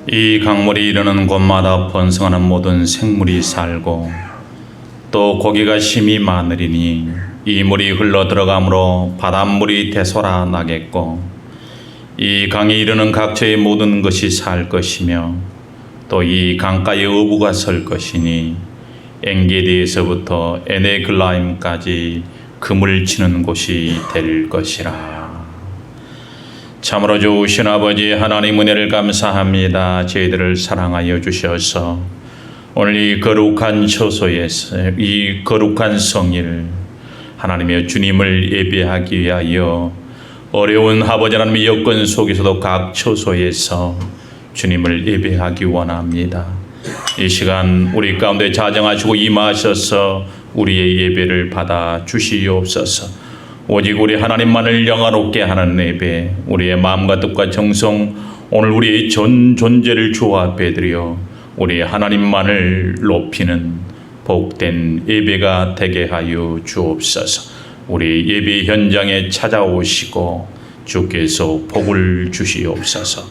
이 강물이 이르는 곳마다 번성하는 모든 생물이 살고 또 고기가 심히 많으리니 이 물이 흘러 들어가므로 바닷물이 되솔아 나겠고 이 강에 이르는 각처의 모든 것이 살 것이며 또 이 강가에 어부가 설 것이니 엔게디에서부터 에네글라임까지 금을 치는 곳이 될 것이라. 참으로 좋으신 아버지 하나님 은혜를 감사합니다. 저희들을 사랑하여 주셔서 오늘 이 거룩한 처소에서 이 거룩한 성일 하나님의 주님을 예배하기 위하여 어려운 아버지 하나님의 여건 속에서도 각 처소에서 주님을 예배하기 원합니다. 이 시간 우리 가운데 자정하시고 임하셔서 우리의 예배를 받아 주시옵소서. 오직 우리 하나님만을 영화롭게 하는 예배, 우리의 마음과 뜻과 정성, 오늘 우리의 전 존재를 주 앞에 드려 우리 하나님만을 높이는 복된 예배가 되게 하여 주옵소서. 우리 예배 현장에 찾아오시고 주께서 복을 주시옵소서.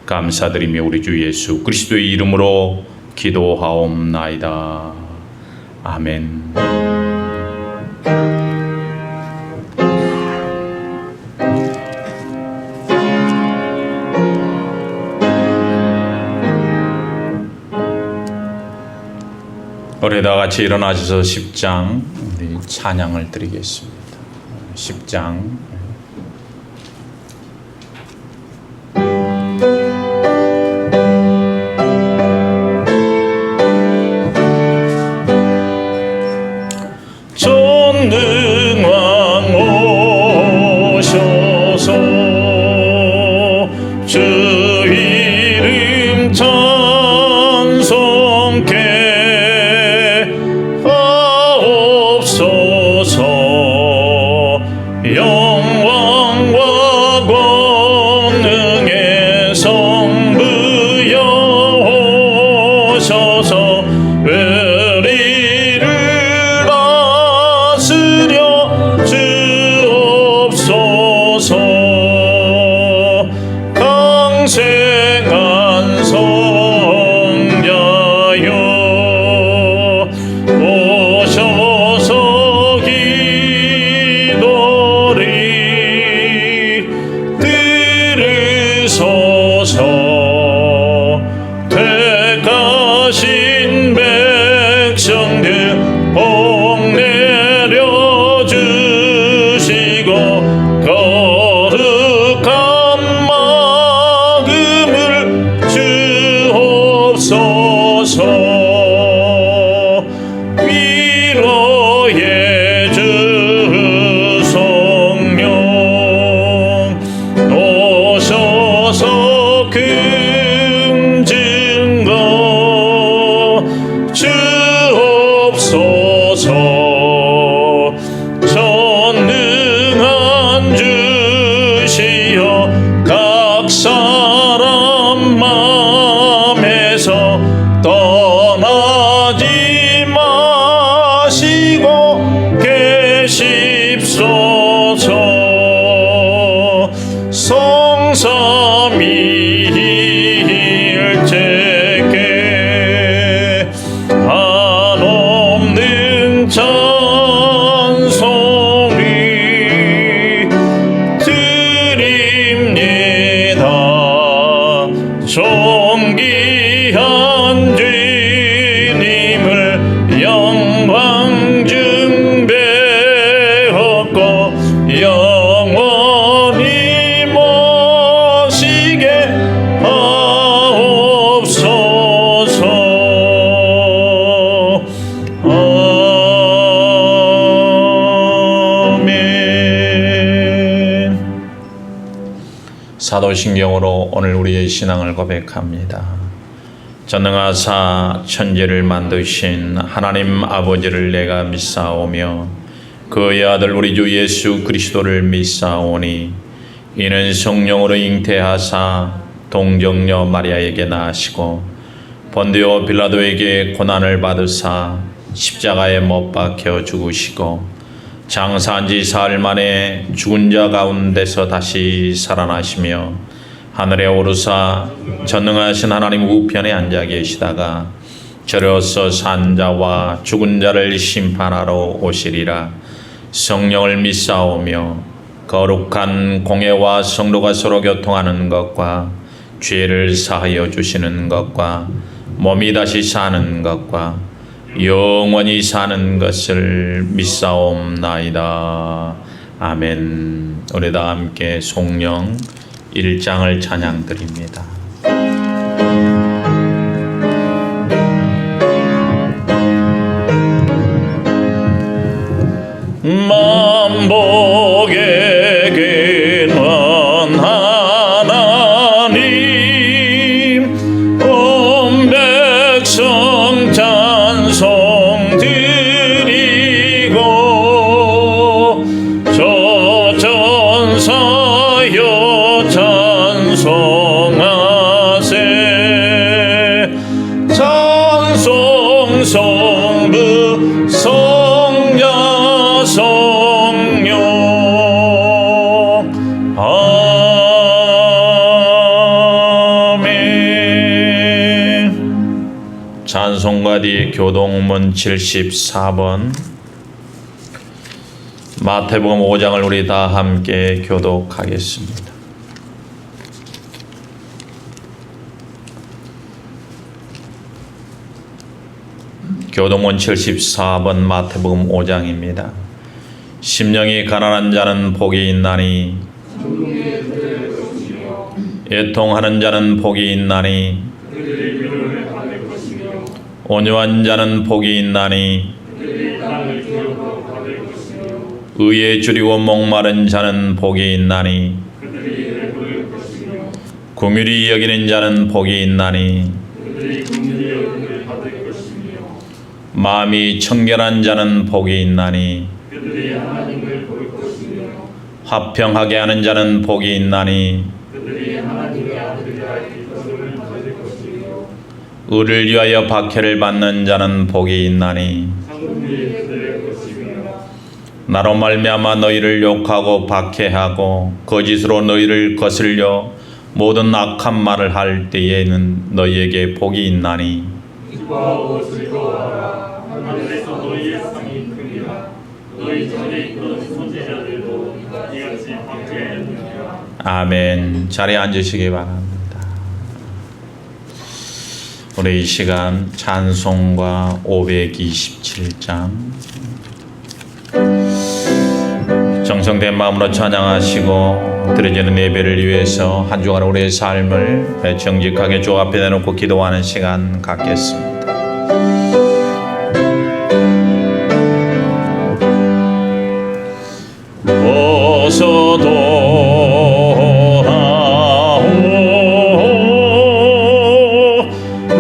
감사드리며 우리 주 예수 그리스도의 이름으로 기도하옵나이다. 아멘. 우리 다 같이 일어나셔서 10장 우리 찬양을 드리겠습니다. 10장 전능왕 오셔서 주 이름 찬송케 영광과 권능의 성부여 오셔서 우리를 다스려 주옵소서. 강생한 성자여 오셔서 택하신 백성들 복 내려주시고 거룩한 마음을 주옵소서. 위로의 주 성령 오셔서 주옵소서. 전능한 주시여 각 사람 마음에서 떠나지 마시고 계십소서. 성삼위일체께 한없는 찬송이 드립니다. 존귀한 주님을 영광 중배하고 영원히 모시게 하옵소서. 아멘. 사도신경으로 오늘 우리의 신앙을 고백합니다. 전능하사 천지를 만드신 하나님 아버지를 내가 믿사오며 그의 아들 우리 주 예수 그리스도를 믿사오니 이는 성령으로 잉태하사 동정녀 마리아에게 낳으시고 본디오 빌라도에게 고난을 받으사 십자가에 못 박혀 죽으시고 장사한 지 사흘 만에 죽은 자 가운데서 다시 살아나시며 하늘에 오르사 전능하신 하나님 우편에 앉아 계시다가 저려서 산 자와 죽은 자를 심판하러 오시리라. 성령을 믿사오며 거룩한 공회와 성도가 서로 교통하는 것과 죄를 사하여 주시는 것과 몸이 다시 사는 것과 영원히 사는 것을 믿사옵나이다. 아멘. 우리 다 함께 송령 1장을 찬양드립니다. 만복에게는 하나님 온 백성 찬송 드리고 저 전사여 찬송하세. 찬송 성부 성자 성령 아멘. 찬송가 뒤 교동문 74번 마태복음 5장을 우리 다 함께 교독하겠습니다. 교동문 74번 마태복음 5장입니다. 심령이 가난한 자는 복이 있나니 애통하는 자는 복이 있나니 온유한 자는 복이 있나니 의에 줄이고 목마른 자는 복이 있나니 긍휼히 여기는 자는 복이 있나니 마음이 청결한 자는 복이 있나니 화평하게 하는 자는 복이 있나니 의를 위하여 박해를 받는 자는 복이 있나니 나로 말미암아 너희를 욕하고 박해하고 거짓으로 너희를 거슬려 모든 악한 말을 할 때에는 너희에게 복이 있나니 기뻐하고 즐거워하라. 하늘에서 너희의 상이 크니라. 너희 전에 있던 선지자들도 이같이 박해하였느니라. 아멘. 자리에 앉으시기 바랍니다. 우리 이 시간 찬송가 527장 정성된 마음으로 찬양하시고 드려지는 예배를 위해서 한 주간 우리의 삶을 정직하게 주 앞에 내놓고 기도하는 시간 갖겠습니다. 어서 돌아오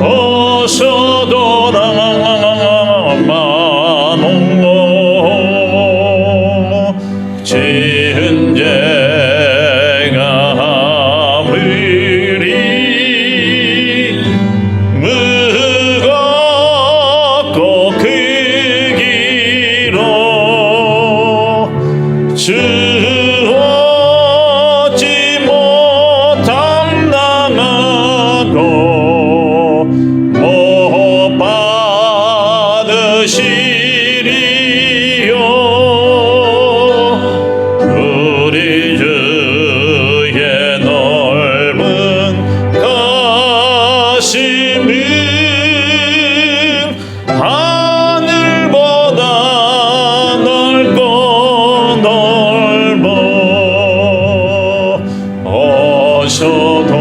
어서 돌아마노 지은 죄가 물이 무겁고 그 길로 주어지 못함 당하고 못 받으시리요. 우리 주의 넓은 가심은 하늘보다 넓고 넓어. 어서 돌아오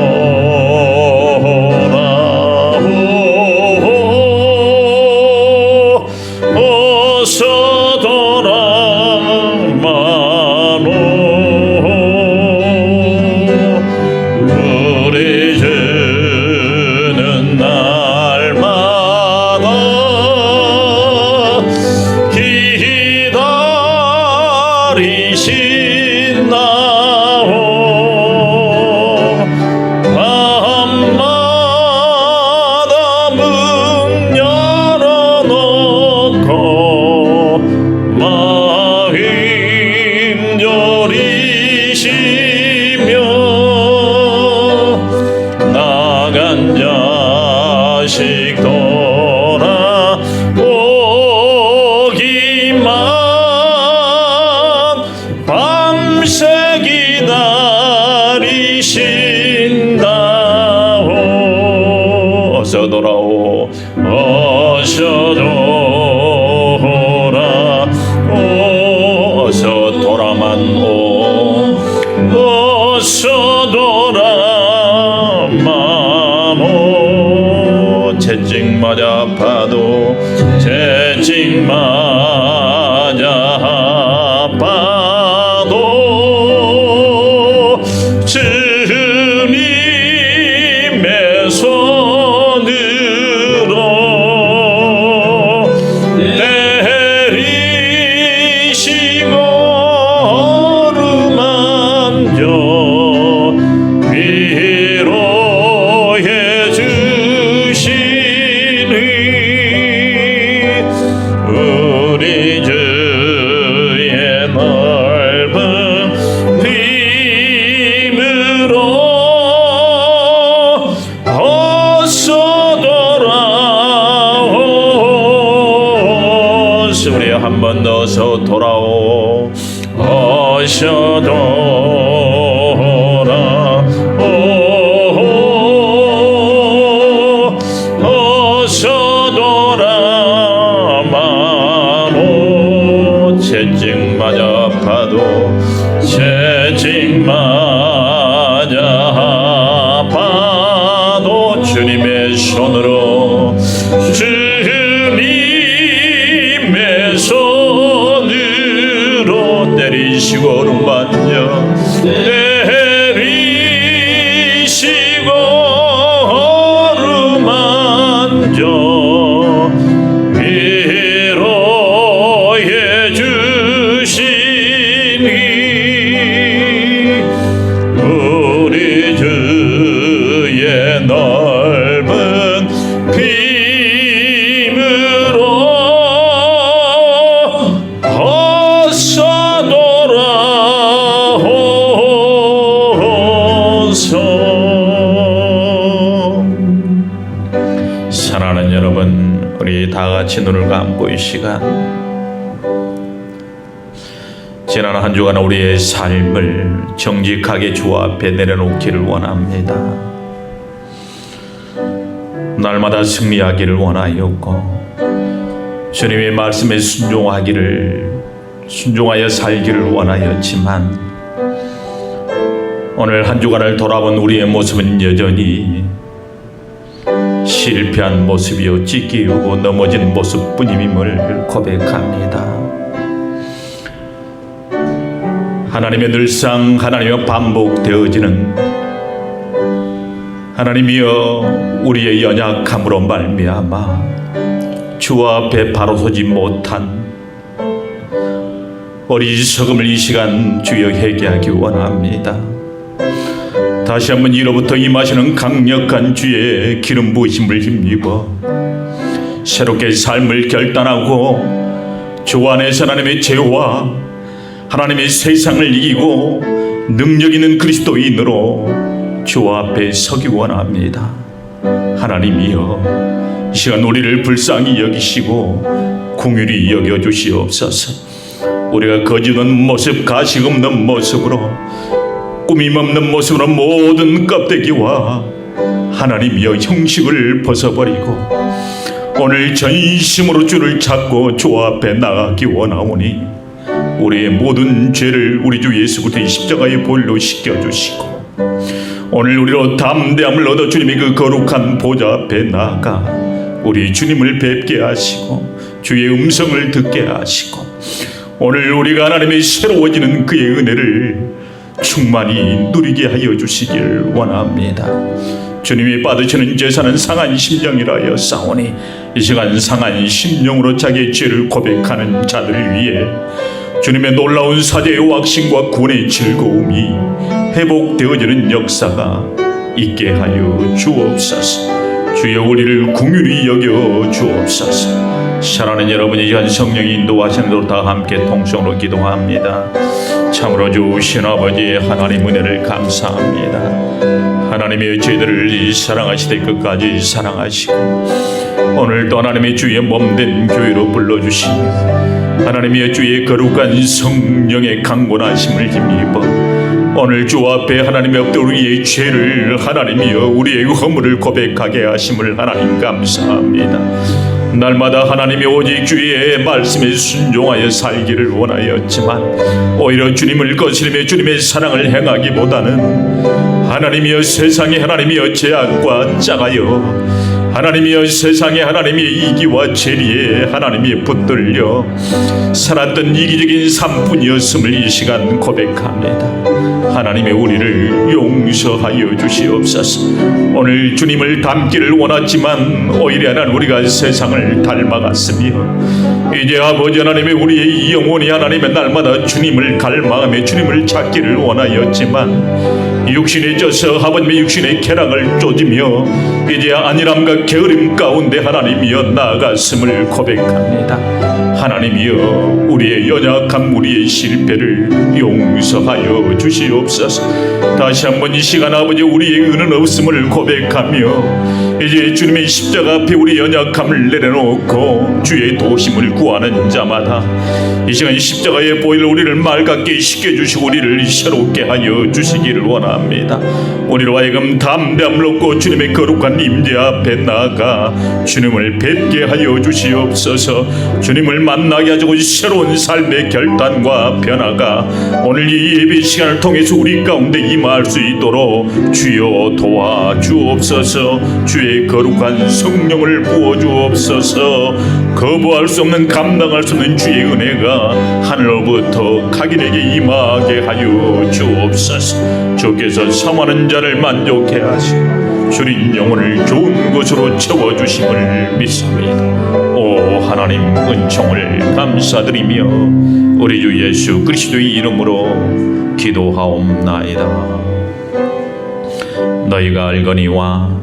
어서 돌아마노 우리 주는 날마다 기다리신다오. 계신다오 어서 돌아오 어서 돌아오 어서 돌아만 오 어서 돌아만 오 채찍 맞아 아파도 채찍 맞아 아파도 주님의 손으로 내리시고 어루만져 위로해 주시니 우리 주의 넓은 힘으로 어서 돌아오 우리 한 번 더 어서 돌아오 어서 돌아오 어서 돌아만 오 채찍 맞아 아파도 채찍 맞아 아파도 주님의 손으로 주님의 손으로 내리시고 어루만져 내리시고 어루만져 위로해 주시니 우리 주의 넓은 힘으로 어서 돌아오소서. 사랑하는 여러분, 우리 다 같이 눈을 감고 이 시간 지난 한 주간 우리의 삶을 정직하게 주 앞에 내려놓기를 원합니다. 날마다 승리하기를 원하였고 주님의 말씀에 순종하여 살기를 원하였지만 오늘 한 주간을 돌아본 우리의 모습은 여전히 실패한 모습이요 찢기우고 넘어진 모습뿐임을 고백합니다. 하나님의 늘상 하나님의 반복되어지는 하나님이여 우리의 연약함으로 말미암아 주 앞에 바로 서지 못한 어리석음을 이 시간 주여 회개하기 원합니다. 다시 한번 이로부터 임하시는 강력한 주의 기름 부으심을 힘입어 새롭게 삶을 결단하고 주 안에서 하나님의 죄와 하나님의 세상을 이기고 능력 있는 그리스도인으로 주 앞에 서기 원합니다. 하나님이여 이 시간 우리를 불쌍히 여기시고 긍휼히 여겨주시옵소서. 우리가 거짓 없는 모습, 가식 없는 모습으로, 꾸밈 없는 모습으로 모든 껍데기와 하나님이여 형식을 벗어버리고 오늘 전심으로 주를 찾고 주 앞에 나가기 원하오니 우리의 모든 죄를 우리 주 예수 그리스도의 십자가의 보혈로 씻겨주시고 오늘 우리로 담대함을 얻어 주님의 그 거룩한 보좌 앞에 나아가 우리 주님을 뵙게 하시고 주의 음성을 듣게 하시고 오늘 우리가 하나님의 새로워지는 그의 은혜를 충만히 누리게 하여 주시길 원합니다. 주님이 받으시는 제사는 상한 심령이라 하였사오니 이 시간 상한 심령으로 자기의 죄를 고백하는 자들을 위해 주님의 놀라운 사죄의 왁신과 구원의 즐거움이 회복되어지는 역사가 있게 하여 주옵소서. 주여 우리를 긍휼히 여겨 주옵소서. 사랑하는 여러분, 이 시간 성령이 인도하시는 대로 다 함께 통성으로 기도합니다. 참으로 주신 아버지 하나님 은혜를 감사합니다. 하나님의 저희들을 사랑하시되 끝까지 사랑하시고 오늘도 하나님의 주의 몸된 교회로 불러주시며 하나님의 주의 거룩한 성령의 강권하심을 힘입어 오늘 주 앞에 하나님의 없던 우리의 죄를 하나님이여 우리의 허물을 고백하게 하심을 하나님 감사합니다. 날마다 하나님이 오직 주의 말씀에 순종하여 살기를 원하였지만 오히려 주님을 거스리며 주님의 사랑을 행하기보다는 하나님이여 세상에 하나님이여 죄악과 짜가여 하나님이여 세상에 하나님의 이기와 죄리에 하나님이 붙들려 살았던 이기적인 삶뿐이었음을 이 시간 고백합니다. 하나님의 우리를 용서하여 주시옵소서. 오늘 주님을 닮기를 원했지만 오히려 난 우리가 세상을 닮아갔으며 이제 아버지 하나님의 우리의 영혼이 하나님의 날마다 주님을 갈망하며 주님을 찾기를 원하였지만 육신에 쪄서 아버님의 육신의 쾌락을 쫓으며 이제 안일함과 게으름 가운데 하나님이여 나아갔음을 고백합니다. 하나님이여 우리의 연약함 우리의 실패를 용서하여 주시옵소서. 다시 한번 이 시간 아버지 우리의 은은 없음을 고백하며 이제 주님의 십자가 앞에 우리 연약함을 내려놓고 주의 도심을 구하는 자마다 이 시간 십자가의 보혈 우리를 맑게 씻겨주시고 우리를 새롭게 하여 주시기를 원합니다. 우리로 하여금 담대함을 얻고 주님의 거룩한 임재 앞에 나아가 주님을 뵙게 하여 주시옵소서. 주님을 만나게 하시고 새로운 삶의 결단과 변화가 오늘 이 예배 시간을 통해서 우리 가운데 임할 수 있도록 주여 도와주옵소서. 주의 거룩한 성령을 부어주옵소서. 거부할 수 없는 감당할 수 없는 주의 은혜가 하늘로부터 각인에게 임하게 하여 주옵소서. 주께서 사모하는 자를 만족해 하시고 주린 영혼을 좋은 것으로 채워주심을 믿습니다. 오 하나님 은총을 감사드리며 우리 주 예수 그리스도의 이름으로 기도하옵나이다. 너희가 알거니와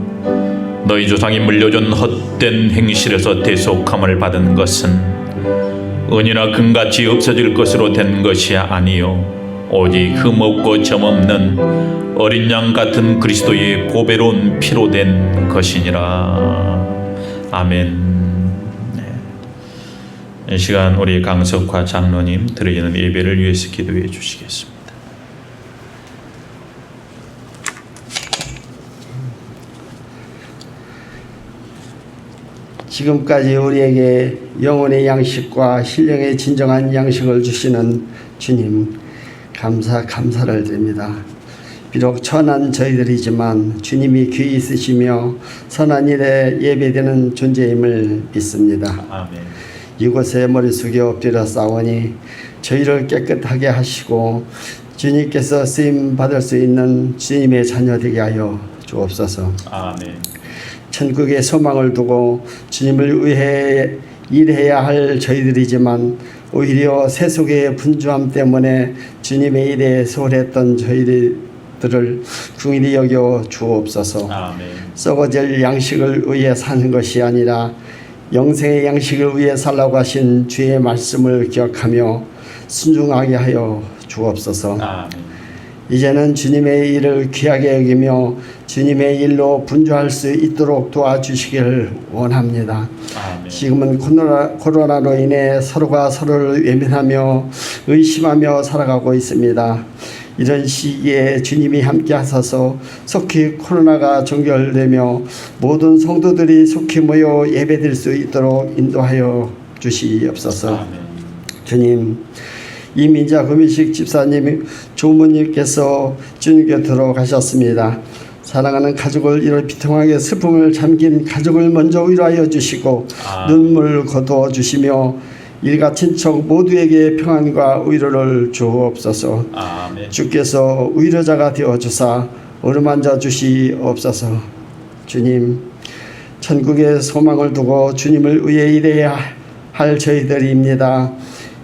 너희 조상이 물려준 헛된 행실에서 대속함을 받은 것은 은이나 금같이 없어질 것으로 된 것이 아니요 오직 흠없고 점없는 어린 양 같은 그리스도의 보배로운 피로 된 것이니라. 아멘. 네. 이 시간 우리 강석화 장로님 드리는 예배를 위해서 기도해 주시겠습니다. 지금까지 우리에게 영혼의 양식과 신령의 진정한 양식을 주시는 주님 감사를 드립니다. 비록 천한 저희들이지만 주님이 귀히 있으시며 선한 일에 예배되는 존재임을 믿습니다. 아멘. 이곳에 머리 숙여 엎드려 싸우니 저희를 깨끗하게 하시고 주님께서 쓰임 받을 수 있는 주님의 자녀 되게 하여 주옵소서. 아멘. 천국의 소망을 두고 주님을 위해 일해야 할 저희들이지만 오히려 세속의 분주함 때문에 주님의 일에 소홀했던 저희들을 긍휼히 여겨 주옵소서. 아멘. 썩어질 양식을 위해 사는 것이 아니라 영생의 양식을 위해 살라고 하신 주의 말씀을 기억하며 순종하게 하여 주옵소서. 아멘. 이제는 주님의 일을 귀하게 여기며 주님의 일로 분주할 수 있도록 도와주시기를 원합니다. 아멘. 지금은 코로나로 인해 서로가 서로를 외면하며 의심하며 살아가고 있습니다. 이런 시기에 주님이 함께 하셔서 속히 코로나가 종결되며 모든 성도들이 속히 모여 예배드릴 수 있도록 인도하여 주시옵소서. 아멘. 주님, 이민자 금일식 집사님 조모님께서 주님 곁으로 가셨습니다. 사랑하는 가족을 이를 비통하게 슬픔을 잠긴 가족을 먼저 위로하여 주시고 눈물 거두어 주시며 일가 친척 모두에게 평안과 위로를 주옵소서. 아멘. 주께서 위로자가 되어 주사 어루만져 주시옵소서. 주님, 천국의 소망을 두고 주님을 위해 일해야 할 저희들입니다.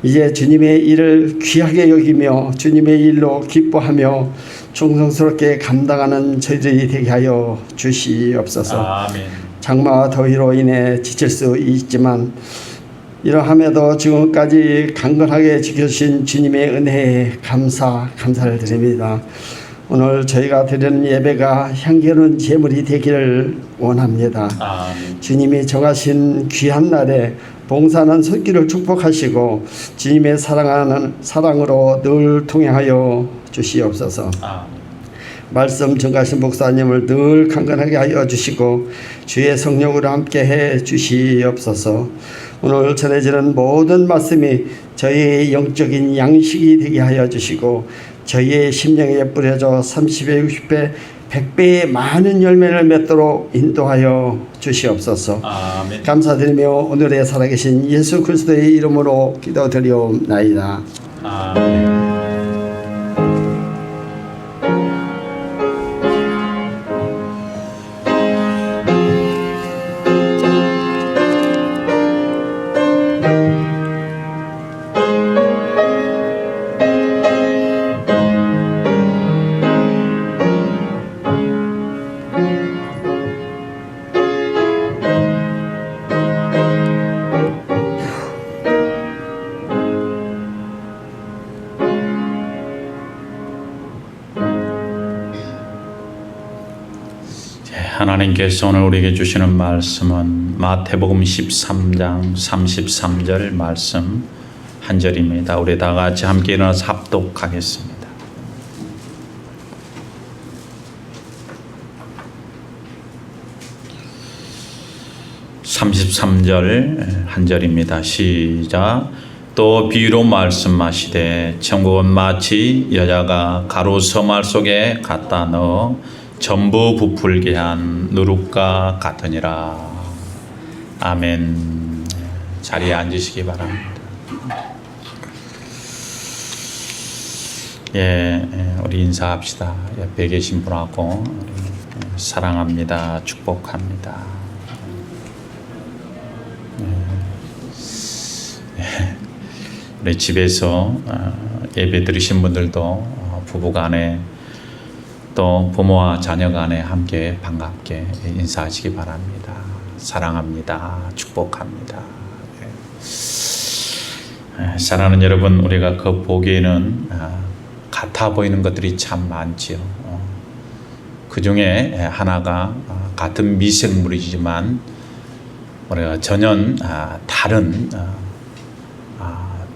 이제 주님의 일을 귀하게 여기며 주님의 일로 기뻐하며 충성스럽게 감당하는 저희들이 되게 하여 주시옵소서. 아멘. 장마와 더위로 인해 지칠 수 있지만 이러함에도 지금까지 강건하게 지켜주신 주님의 은혜에 감사를 드립니다. 오늘 저희가 드리는 예배가 향기로운 제물이 되기를 원합니다. 아멘. 주님이 정하신 귀한 날에 봉사하는 손길을 축복하시고 주님의 사랑으로 늘 통행하여 주시옵소서. 아멘. 말씀 전가신 목사님을 늘 강건하게 하여 주시고 주의 성령으로 함께 해 주시옵소서. 오늘 전해지는 모든 말씀이 저희의 영적인 양식이 되게 하여 주시고 저희의 심령에 뿌려져 30배, 60배, 100배의 많은 열매를 맺도록 인도하여 주시옵소서. 아멘. 감사드리며 오늘의 살아계신 예수 그리스도의 이름으로 기도드리옵나이다. 아멘. 하나님께서 오늘 우리에게 주시는 말씀은 마태복음 13장 33절 말씀 한 절입니다. 우리 다 같이 함께 일어나서 합독하겠습니다. (33절) 한 절입니다. 시작. 또 비유로 말씀하시되 천국은 마치 여자가 가루 서말 속에 갖다 넣어 전부 부풀게 한 누룩과 같으니라. 아멘. 자리에 앉으시기 바랍니다. 우리 인사합시다. 옆에 계신 분하고 사랑합니다. 축복합니다. 우리 집에서 예배 드리신 분들도 부부간에 또 부모와 자녀 간에 함께 반갑게 인사하시기 바랍니다. 사랑합니다. 축복합니다. 사랑하는 여러분, 우리가 겉보기에는 같아 보이는 것들이 참 많지요. 그 중에 하나가 같은 미생물이지만 우리가 전혀 다른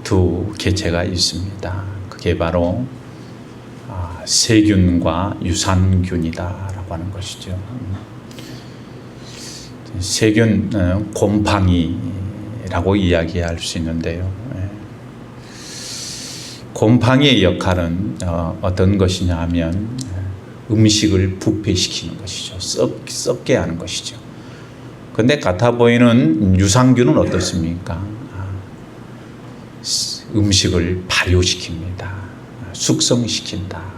두 개체가 있습니다. 그게 바로 세균과 유산균이다라고 하는 것이죠. 세균, 곰팡이라고 이야기할 수 있는데요. 곰팡이의 역할은 어떤 것이냐 하면 음식을 부패시키는 것이죠. 썩게 하는 것이죠. 그런데 같아 보이는 유산균은 어떻습니까? 음식을 발효시킵니다. 숙성시킨다.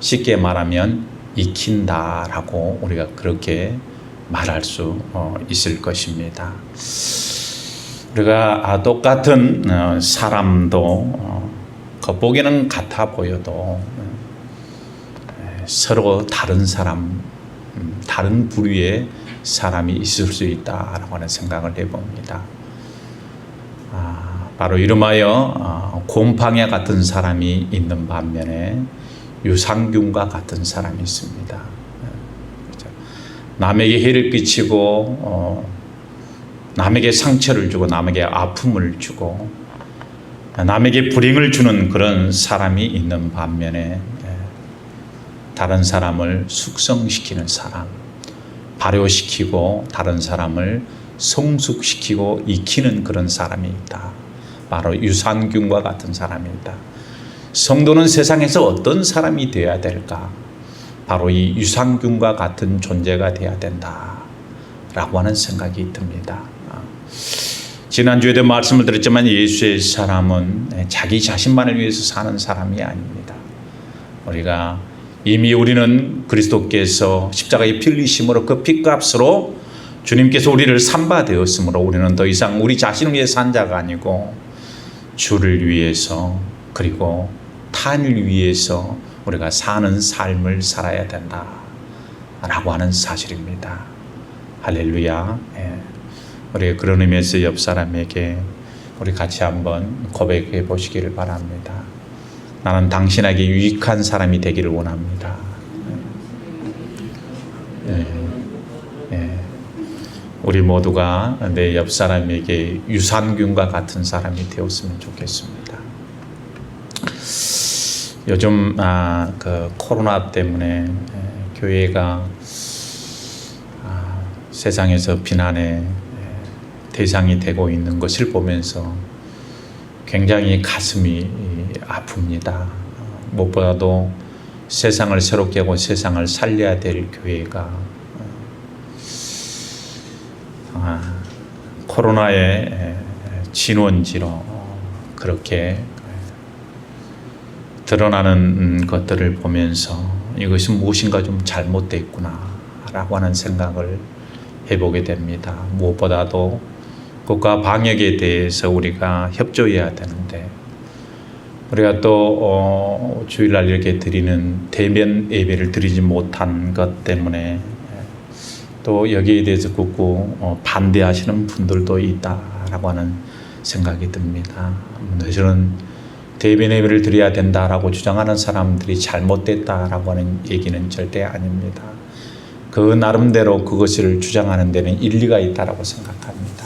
쉽게 말하면 익힌다라고 우리가 그렇게 말할 수 있을 것입니다. 우리가 똑같은 사람도 겉보기는 같아 보여도 서로 다른 사람, 다른 부류의 사람이 있을 수 있다라고 하는 생각을 해봅니다. 바로 이름하여 곰팡이와 같은 사람이 있는 반면에 유산균과 같은 사람이 있습니다. 남에게 해를 끼치고 남에게 상처를 주고 남에게 아픔을 주고 남에게 불행을 주는 그런 사람이 있는 반면에 다른 사람을 숙성시키는 사람, 발효시키고 다른 사람을 성숙시키고 익히는 그런 사람이 있다. 바로 유산균과 같은 사람입니다. 성도는 세상에서 어떤 사람이 되어야 될까? 바로 이 유산균과 같은 존재가 되어야 된다라고 하는 생각이 듭니다. 지난주에도 말씀을 드렸지만 예수의 사람은 자기 자신만을 위해서 사는 사람이 아닙니다. 우리가 이미 우리는 그리스도께서 십자가에 피 흘리심으로 그 피값으로 주님께서 우리를 산바되었으므로 우리는 더 이상 우리 자신을 위해 산 자가 아니고 주를 위해서 그리고 타인을 위해서 우리가 사는 삶을 살아야 된다라고 하는 사실입니다. 할렐루야. 우리 그런 의미에서 옆 사람에게 우리 같이 한번 고백해 보시기를 바랍니다. 나는 당신에게 유익한 사람이 되기를 원합니다. 우리 모두가 내 옆 사람에게 유산균과 같은 사람이 되었으면 좋겠습니다. 요즘 그 코로나 때문에 교회가 세상에서 비난의 대상이 되고 있는 것을 보면서 굉장히 가슴이 아픕니다. 무엇보다도 세상을 새롭게 하고 세상을 살려야 될 교회가 코로나의 진원지로 그렇게 드러나는 것들을 보면서 이것이 무엇인가 좀 잘못됐구나 라고 하는 생각을 해보게 됩니다. 무엇보다도 국가 방역에 대해서 우리가 협조해야 되는데 우리가 또 주일날 이렇게 드리는 대면 예배를 드리지 못한 것 때문에 또 여기에 대해서 굳고 반대하시는 분들도 있다라고 하는 생각이 듭니다. 저는 대면 예배를 드려야 된다라고 주장하는 사람들이 잘못됐다라고 하는 얘기는 절대 아닙니다. 그 나름대로 그것을 주장하는 데는 일리가 있다라고 생각합니다.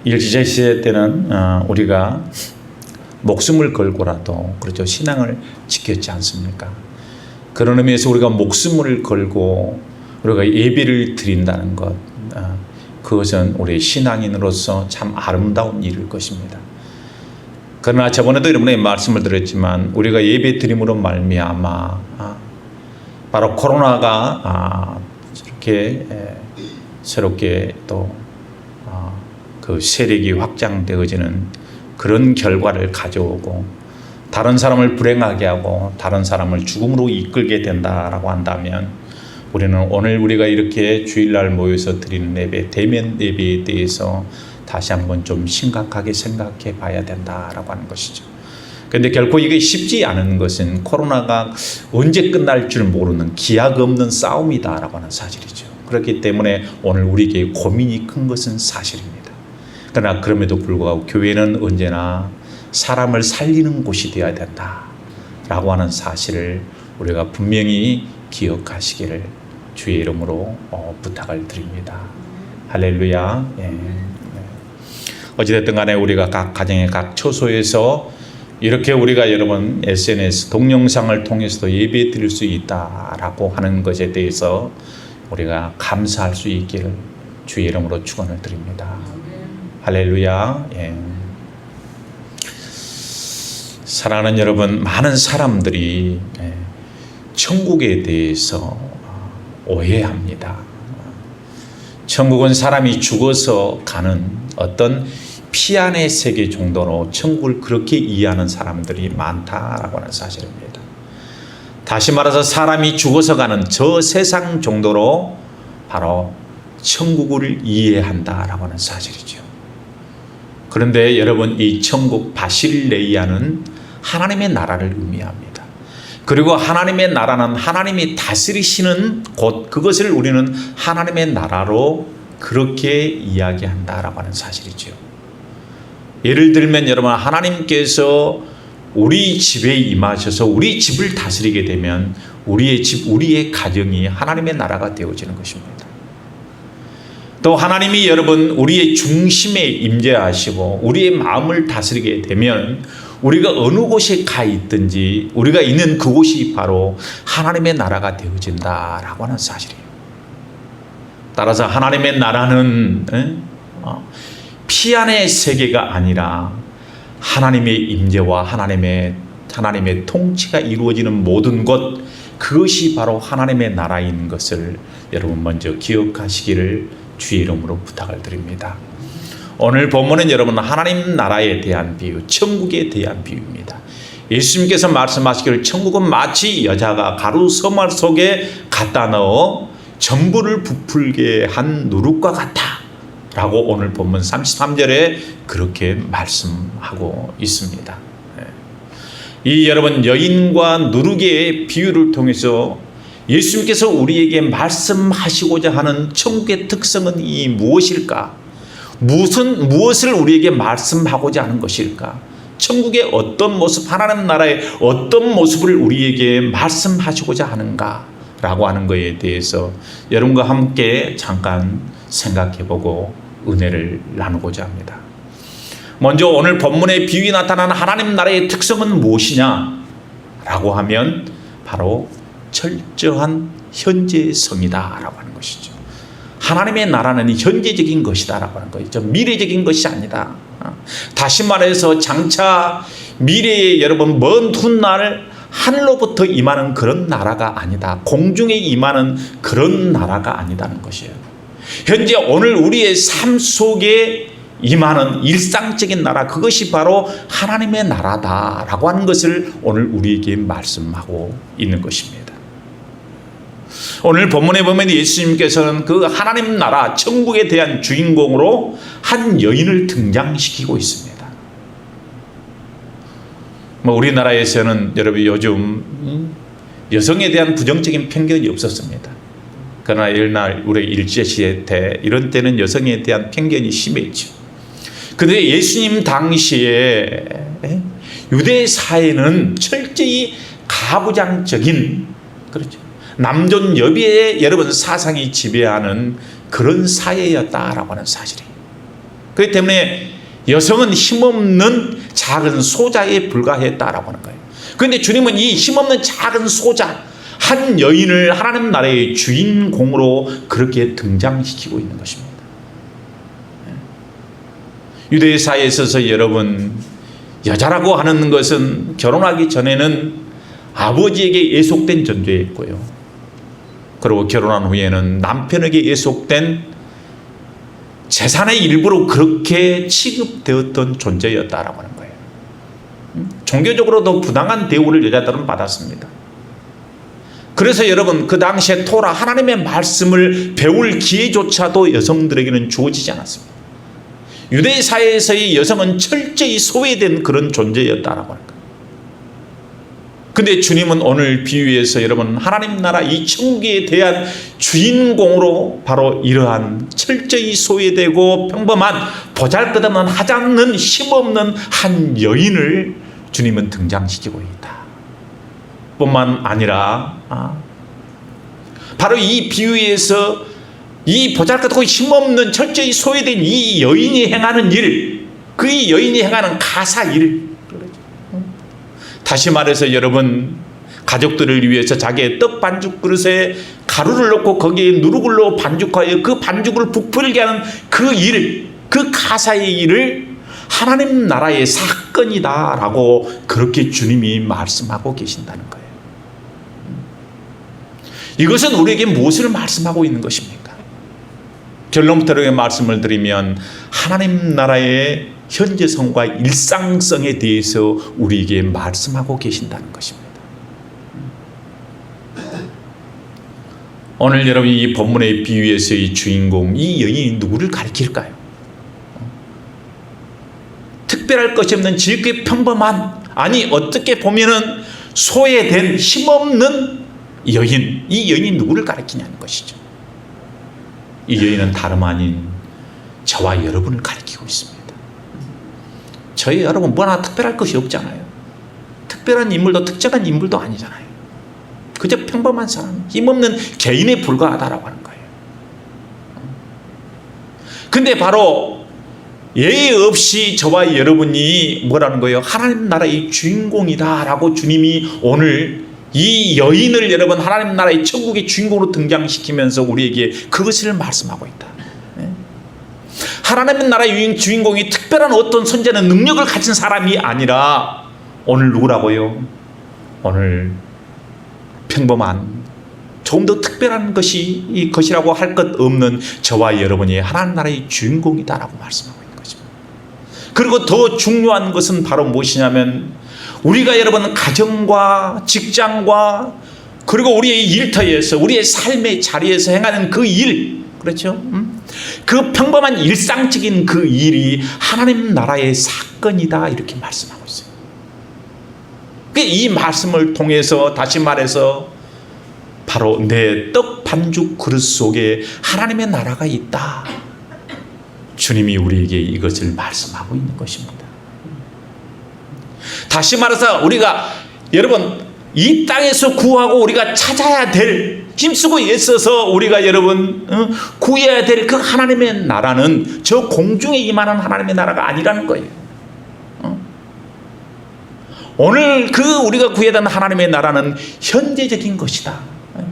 일제시대 때는 우리가 목숨을 걸고라도 그렇죠 신앙을 지켰지 않습니까? 그런 의미에서 우리가 목숨을 걸고 우리가 예배를 드린다는 것 그것은 우리 신앙인으로서 참 아름다운 일일 것입니다. 그러나 저번에도 여러분에게 말씀을 드렸지만 우리가 예배 드림으로 말미암아 바로 코로나가 이렇게 새롭게 또 그 세력이 확장되어지는 그런 결과를 가져오고 다른 사람을 불행하게 하고 다른 사람을 죽음으로 이끌게 된다라고 한다면 우리는 오늘 우리가 이렇게 주일날 모여서 드리는 예배, 대면 예배에 대해서 다시 한번 좀 심각하게 생각해 봐야 된다라고 하는 것이죠. 그런데 결코 이게 쉽지 않은 것은 코로나가 언제 끝날 줄 모르는 기약 없는 싸움이다라고 하는 사실이죠. 그렇기 때문에 오늘 우리에게 고민이 큰 것은 사실입니다. 그러나 그럼에도 불구하고 교회는 언제나 사람을 살리는 곳이 되어야 된다라고 하는 사실을 우리가 분명히 기억하시기를 주의 이름으로 부탁을 드립니다. 할렐루야. 예. 어찌됐든 간에 우리가 각 가정의 각 처소에서 이렇게 우리가 여러분 SNS 동영상을 통해서도 예배 드릴 수 있다라고 하는 것에 대해서 우리가 감사할 수 있기를 주의 이름으로 축원을 드립니다. 할렐루야. 예. 사랑하는 여러분, 많은 사람들이 천국에 대해서 오해합니다. 천국은 사람이 죽어서 가는 어떤 피안의 세계 정도로 천국을 그렇게 이해하는 사람들이 많다라고 하는 사실입니다. 다시 말해서 사람이 죽어서 가는 저 세상 정도로 바로 천국을 이해한다라고 하는 사실이죠. 그런데 여러분, 이 천국 바실레이아는 하나님의 나라를 의미합니다. 그리고 하나님의 나라는 하나님이 다스리시는 곳, 그것을 우리는 하나님의 나라로 그렇게 이야기한다라고 하는 사실이죠. 예를 들면 여러분, 하나님께서 우리 집에 임하셔서 우리 집을 다스리게 되면 우리의 집, 우리의 가정이 하나님의 나라가 되어지는 것입니다. 또 하나님이 여러분 우리의 중심에 임재하시고 우리의 마음을 다스리게 되면 우리가 어느 곳에 가 있든지 우리가 있는 그곳이 바로 하나님의 나라가 되어진다라고 하는 사실이에요. 따라서 하나님의 나라는 피안의 세계가 아니라 하나님의 임재와 하나님의 통치가 이루어지는 모든 것, 그것이 바로 하나님의 나라인 것을 여러분 먼저 기억하시기를 주의 이름으로 부탁을 드립니다. 오늘 본문은 여러분 하나님 나라에 대한 비유, 천국에 대한 비유입니다. 예수님께서 말씀하시기를 천국은 마치 여자가 가루 서말 속에 갖다 넣어 전부를 부풀게 한 누룩과 같다 라고 오늘 본문 33절에 그렇게 말씀하고 있습니다. 이 여러분 여인과 누룩의 비유를 통해서 예수님께서 우리에게 말씀하시고자 하는 천국의 특성은 이 무엇일까? 무엇을 우리에게 말씀하고자 하는 것일까? 천국의 어떤 모습, 하나님 나라의 어떤 모습을 우리에게 말씀하시고자 하는가? 라고 하는 것에 대해서 여러분과 함께 잠깐 생각해보고 은혜를 나누고자 합니다. 먼저 오늘 본문의 비유에 나타나는 하나님 나라의 특성은 무엇이냐? 라고 하면 바로 철저한 현재성이다라고 하는 것이죠. 하나님의 나라는 현재적인 것이다라고 하는 거죠. 미래적인 것이 아니다. 다시 말해서 장차 미래에 여러분 먼 훗날 하늘로부터 임하는 그런 나라가 아니다. 공중에 임하는 그런 나라가 아니다는 것이에요. 현재 오늘 우리의 삶 속에 임하는 일상적인 나라, 그것이 바로 하나님의 나라다라고 하는 것을 오늘 우리에게 말씀하고 있는 것입니다. 오늘 본문에 보면 예수님께서는 그 하나님 나라 천국에 대한 주인공으로 한 여인을 등장시키고 있습니다. 우리나라에서는 여러분 요즘 여성에 대한 부정적인 편견이 없었습니다. 그러나 옛날 우리 일제시대 때 이런 때는 여성에 대한 편견이 심했죠. 그런데 예수님 당시에 유대 사회는 철저히 가부장적인, 그렇죠, 남존 여비의 여러분 사상이 지배하는 그런 사회였다라고 하는 사실이에요. 그렇기 때문에 여성은 힘없는 작은 소자에 불과했다라고 하는 거예요. 그런데 주님은 이 힘없는 작은 소자, 한 여인을 하나님 나라의 주인공으로 그렇게 등장시키고 있는 것입니다. 유대 사회에 있어서 여러분, 여자라고 하는 것은 결혼하기 전에는 아버지에게 예속된 존재였고요. 그리고 결혼한 후에는 남편에게 예속된 재산의 일부로 그렇게 취급되었던 존재였다라고 하는 거예요. 종교적으로도 부당한 대우를 여자들은 받았습니다. 그래서 여러분, 그 당시에 토라 하나님의 말씀을 배울 기회조차도 여성들에게는 주어지지 않았습니다. 유대 사회에서의 여성은 철저히 소외된 그런 존재였다라고 하는 거예요. 근데 주님은 오늘 비유에서 여러분 하나님 나라 이 천국에 대한 주인공으로 바로 이러한 철저히 소외되고 평범한 보잘것없는 하찮는 힘없는 한 여인을 주님은 등장시키고 있다. 뿐만 아니라 바로 이 비유에서 이 보잘것없고 힘없는 철저히 소외된 이 여인이 행하는 일, 그 여인이 행하는 가사 일, 다시 말해서 여러분 가족들을 위해서 자기의 떡 반죽 그릇에 가루를 넣고 거기에 누룩을 넣어 반죽하여 그 반죽을 부풀게 하는 그 일, 그 가사의 일을 하나님 나라의 사건이다라고 그렇게 주님이 말씀하고 계신다는 거예요. 이것은 우리에게 무엇을 말씀하고 있는 것입니까? 결론부터 말씀을 드리면 하나님 나라의 현재성과 일상성에 대해서 우리에게 말씀하고 계신다는 것입니다. 오늘 여러분 이 본문의 비유에서의 주인공, 이 여인이 누구를 가리킬까요? 특별할 것이 없는 지극히 평범한, 아니 어떻게 보면은 소외된 힘없는 여인, 이 여인이 누구를 가리키냐는 것이죠. 이 여인은 다름 아닌 저와 여러분을 가리키고 있습니다. 저희 여러분 뭐 하나 특별할 것이 없잖아요. 특별한 인물도 특정한 인물도 아니잖아요. 그저 평범한 사람, 힘없는 개인에 불과하다라고 하는 거예요. 근데 바로 예의 없이 저와 여러분이 뭐라는 거예요? 하나님 나라의 주인공이다라고 주님이 오늘 이 여인을 여러분 하나님 나라의 천국의 주인공으로 등장시키면서 우리에게 그것을 말씀하고 있다. 하나님 나라의 주인공이 특별한 어떤 선재는 능력을 가진 사람이 아니라 오늘 누구라고요? 오늘 평범한, 조금 더 특별한 것이 것이라고 할 것 없는 저와 여러분이 하나님 나라의 주인공이다라고 말씀하고 있는 것입니다. 그리고 더 중요한 것은 바로 무엇이냐면 우리가 여러분 가정과 직장과 그리고 우리의 일터에서 우리의 삶의 자리에서 행하는 그 일, 그렇죠? 그 평범한 일상적인 그 일이 하나님 나라의 사건이다 이렇게 말씀하고 있어요. 이 말씀을 통해서 다시 말해서 바로 내 떡 반죽 그릇 속에 하나님의 나라가 있다. 주님이 우리에게 이것을 말씀하고 있는 것입니다. 다시 말해서 우리가 여러분 이 땅에서 구하고 우리가 찾아야 될, 힘쓰고 애써서 우리가 여러분 구해야 될 그 하나님의 나라는 저 공중에 임하는 하나님의 나라가 아니라는 거예요. 오늘 우리가 구해야 되는 하나님의 나라는 현재적인 것이다.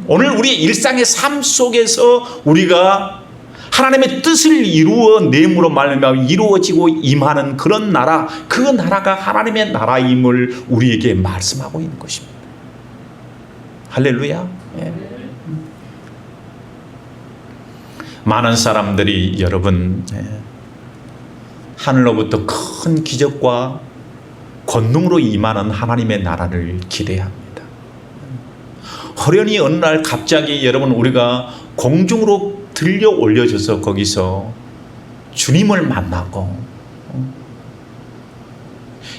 오늘 우리의 일상의 삶 속에서 우리가 하나님의 뜻을 이루어냄으로 말미암아 이루어지고 임하는 그런 나라, 그 나라가 하나님의 나라임을 우리에게 말씀하고 있는 것입니다. 할렐루야. 예. 많은 사람들이 여러분 하늘로부터 큰 기적과 권능으로 임하는 하나님의 나라를 기대합니다. 호련히 어느 날 갑자기 여러분 우리가 공중으로 들려 올려져서 거기서 주님을 만나고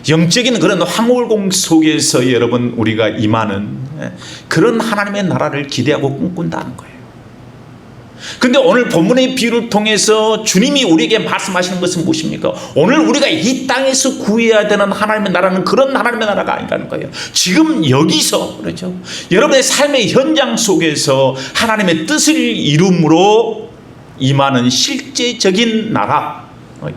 영적인 그런 황홀공 속에서 여러분 우리가 임하는 그런 하나님의 나라를 기대하고 꿈꾼다는 거예요. 근데 오늘 본문의 비유를 통해서 주님이 우리에게 말씀하시는 것은 무엇입니까? 오늘 우리가 이 땅에서 구해야 되는 하나님의 나라는 그런 하나님의 나라가 아니라는 거예요. 지금 여기서, 그렇죠? 여러분의 삶의 현장 속에서 하나님의 뜻을 이룸으로 임하는 실제적인 나라,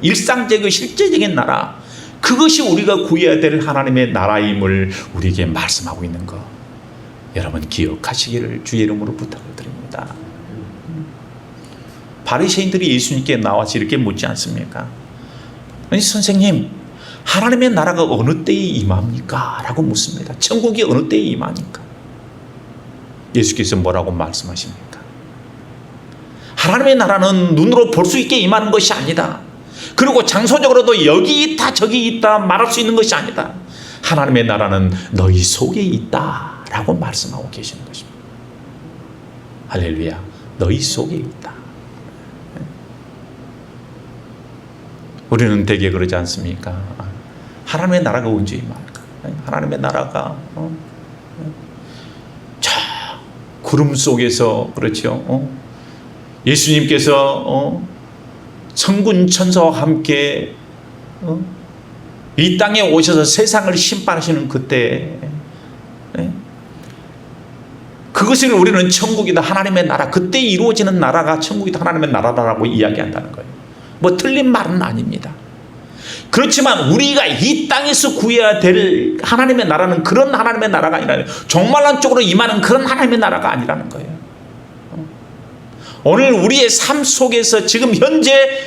일상적인 실제적인 나라, 그것이 우리가 구해야 될 하나님의 나라임을 우리에게 말씀하고 있는 것, 여러분 기억하시기를 주의 이름으로 부탁을 드립니다. 바리새인들이 예수님께 나와서 이렇게 묻지 않습니까? 아니 선생님, 하나님의 나라가 어느 때에 임합니까? 라고 묻습니다. 천국이 어느 때에 임하니까? 예수께서 뭐라고 말씀하십니까? 하나님의 나라는 눈으로 볼 수 있게 임하는 것이 아니다. 그리고 장소적으로도 여기 있다 저기 있다 말할 수 있는 것이 아니다. 하나님의 나라는 너희 속에 있다 라고 말씀하고 계시는 것입니다. 할렐루야. 너희 속에 있다. 우리는 되게 그러지 않습니까? 하나님의 나라가 언제 임할까? 하나님의 나라가 저 구름 속에서, 그렇죠? 예수님께서 천군 천사와 함께 이 땅에 오셔서 세상을 심판하시는 그때, 그것을 우리는 천국이다, 하나님의 나라, 그때 이루어지는 나라가 천국이다, 하나님의 나라라고 이야기한다는 거예요. 뭐 틀린 말은 아닙니다. 그렇지만 우리가 이 땅에서 구해야 될 하나님의 나라는 그런 하나님의 나라가 아니라 종말론 쪽으로 임하는 그런 하나님의 나라가 아니라는 거예요. 오늘 우리의 삶 속에서 지금 현재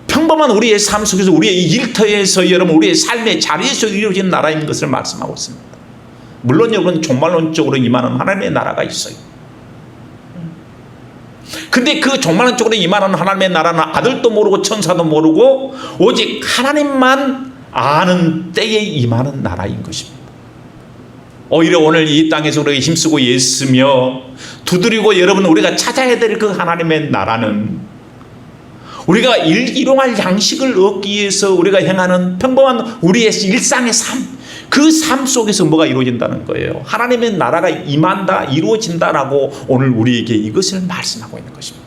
평범한 우리의 삶 속에서 우리의 일터에서 여러분 우리의 삶의 자리에서 이루어진 나라인 것을 말씀하고 있습니다. 물론 여러분 종말론적으로 임하는 하나님의 나라가 있어요. 근데 그 종말론적으로 임하는 하나님의 나라는 아들도 모르고 천사도 모르고 오직 하나님만 아는 때에 임하는 나라인 것입니다. 오히려 오늘 이 땅에서 우리가 힘쓰고 애쓰며 두드리고 여러분 우리가 찾아야 될 그 하나님의 나라는 우리가 일용할 양식을 얻기 위해서 우리가 행하는 평범한 우리의 일상의 삶, 그 삶 속에서 뭐가 이루어진다는 거예요. 하나님의 나라가 임한다, 이루어진다라고 오늘 우리에게 이것을 말씀하고 있는 것입니다.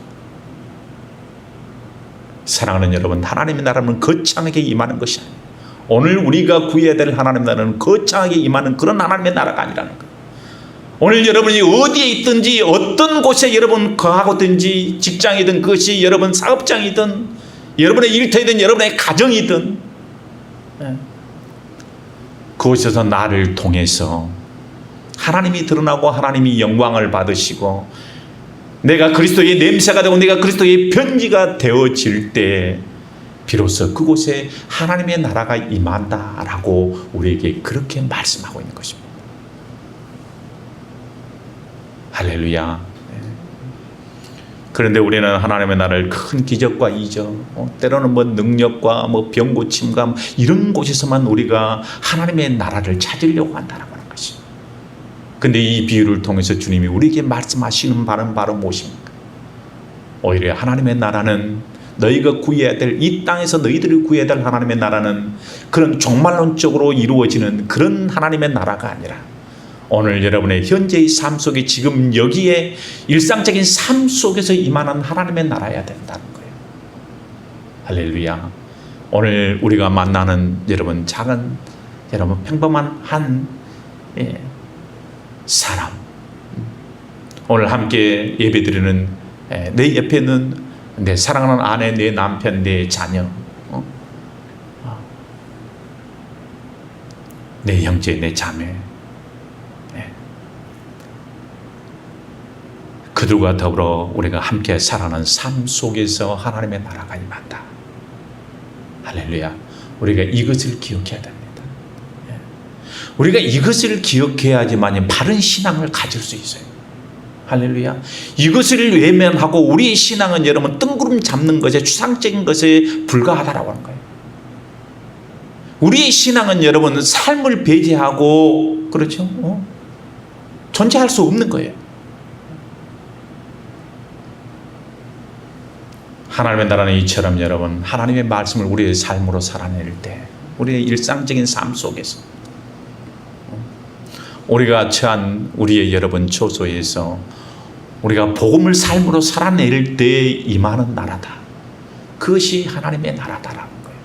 사랑하는 여러분, 하나님의 나라는 거창하게 임하는 것이 아니에요. 오늘 우리가 구해야 될 하나님의 나라는 거창하게 임하는 그런 하나님의 나라가 아니라는 거예요. 오늘 여러분이 어디에 있든지 어떤 곳에 여러분 거하고든지 직장이든 그것이 여러분 사업장이든 여러분의 일터이든 여러분의 가정이든 그곳에서 나를 통해서 하나님이 드러나고 하나님이 영광을 받으시고 내가 그리스도의 냄새가 되고 내가 그리스도의 편지가 되어질 때 비로소 그곳에 하나님의 나라가 임한다라고 우리에게 그렇게 말씀하고 있는 것입니다. 할렐루야. 그런데 우리는 하나님의 나라를 큰 기적과 이적, 때로는 뭐 능력과 뭐 병고침감 이런 곳에서만 우리가 하나님의 나라를 찾으려고 한다는 것입니다. 그런데 이 비유를 통해서 주님이 우리에게 말씀하시는 바는 바로 무엇입니까? 오히려 하나님의 나라는 너희가 구해야 될, 이 땅에서 너희들이 구해야 될 하나님의 나라는 그런 종말론적으로 이루어지는 그런 하나님의 나라가 아니라 오늘 여러분의 현재의 삶 속에 지금 여기에 일상적인 삶 속에서 임하는 하나님의 나라여야 된다는 거예요. 할렐루야. 오늘 우리가 만나는 여러분 작은 여러분 평범한 한 사람, 오늘 함께 예배드리는 내 옆에 있는 내 사랑하는 아내, 내 남편, 내 자녀, 내 형제, 내 자매, 그들과 더불어 우리가 함께 살아가는 삶 속에서 하나님의 나라가 임한다. 할렐루야. 우리가 이것을 기억해야 됩니다. 우리가 이것을 기억해야지만 바른 신앙을 가질 수 있어요. 할렐루야. 이것을 외면하고 우리의 신앙은 여러분 뜬구름 잡는 것에, 추상적인 것에 불과하다라고 하는 거예요. 우리의 신앙은 여러분 삶을 배제하고, 그렇죠? 존재할 수 없는 거예요. 하나님의 나라는 이처럼 여러분 하나님의 말씀을 우리의 삶으로 살아낼 때, 우리의 일상적인 삶 속에서 우리가 처한 우리의 여러분 처소에서 우리가 복음을 삶으로 살아낼 때 임하는 나라다. 그것이 하나님의 나라다라는 거예요.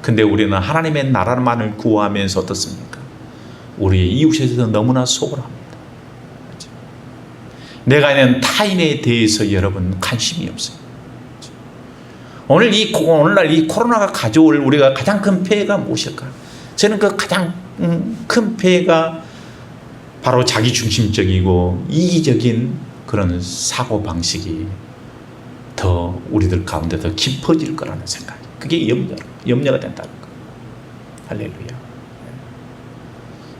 근데 우리는 하나님의 나라만을 구하면서 어떻습니까? 우리의 이웃에서 너무나 소홀합니다. 내가 있는 타인에 대해서 여러분 관심이 없어요. 오늘날 이 코로나가 가져올 우리가 가장 큰 폐해가 무엇일까? 저는 그 가장 큰 폐해가 바로 자기중심적이고 이기적인 그런 사고방식이 더 우리들 가운데 더 깊어질 거라는 생각. 그게 염려가 된다는 거. 할렐루야.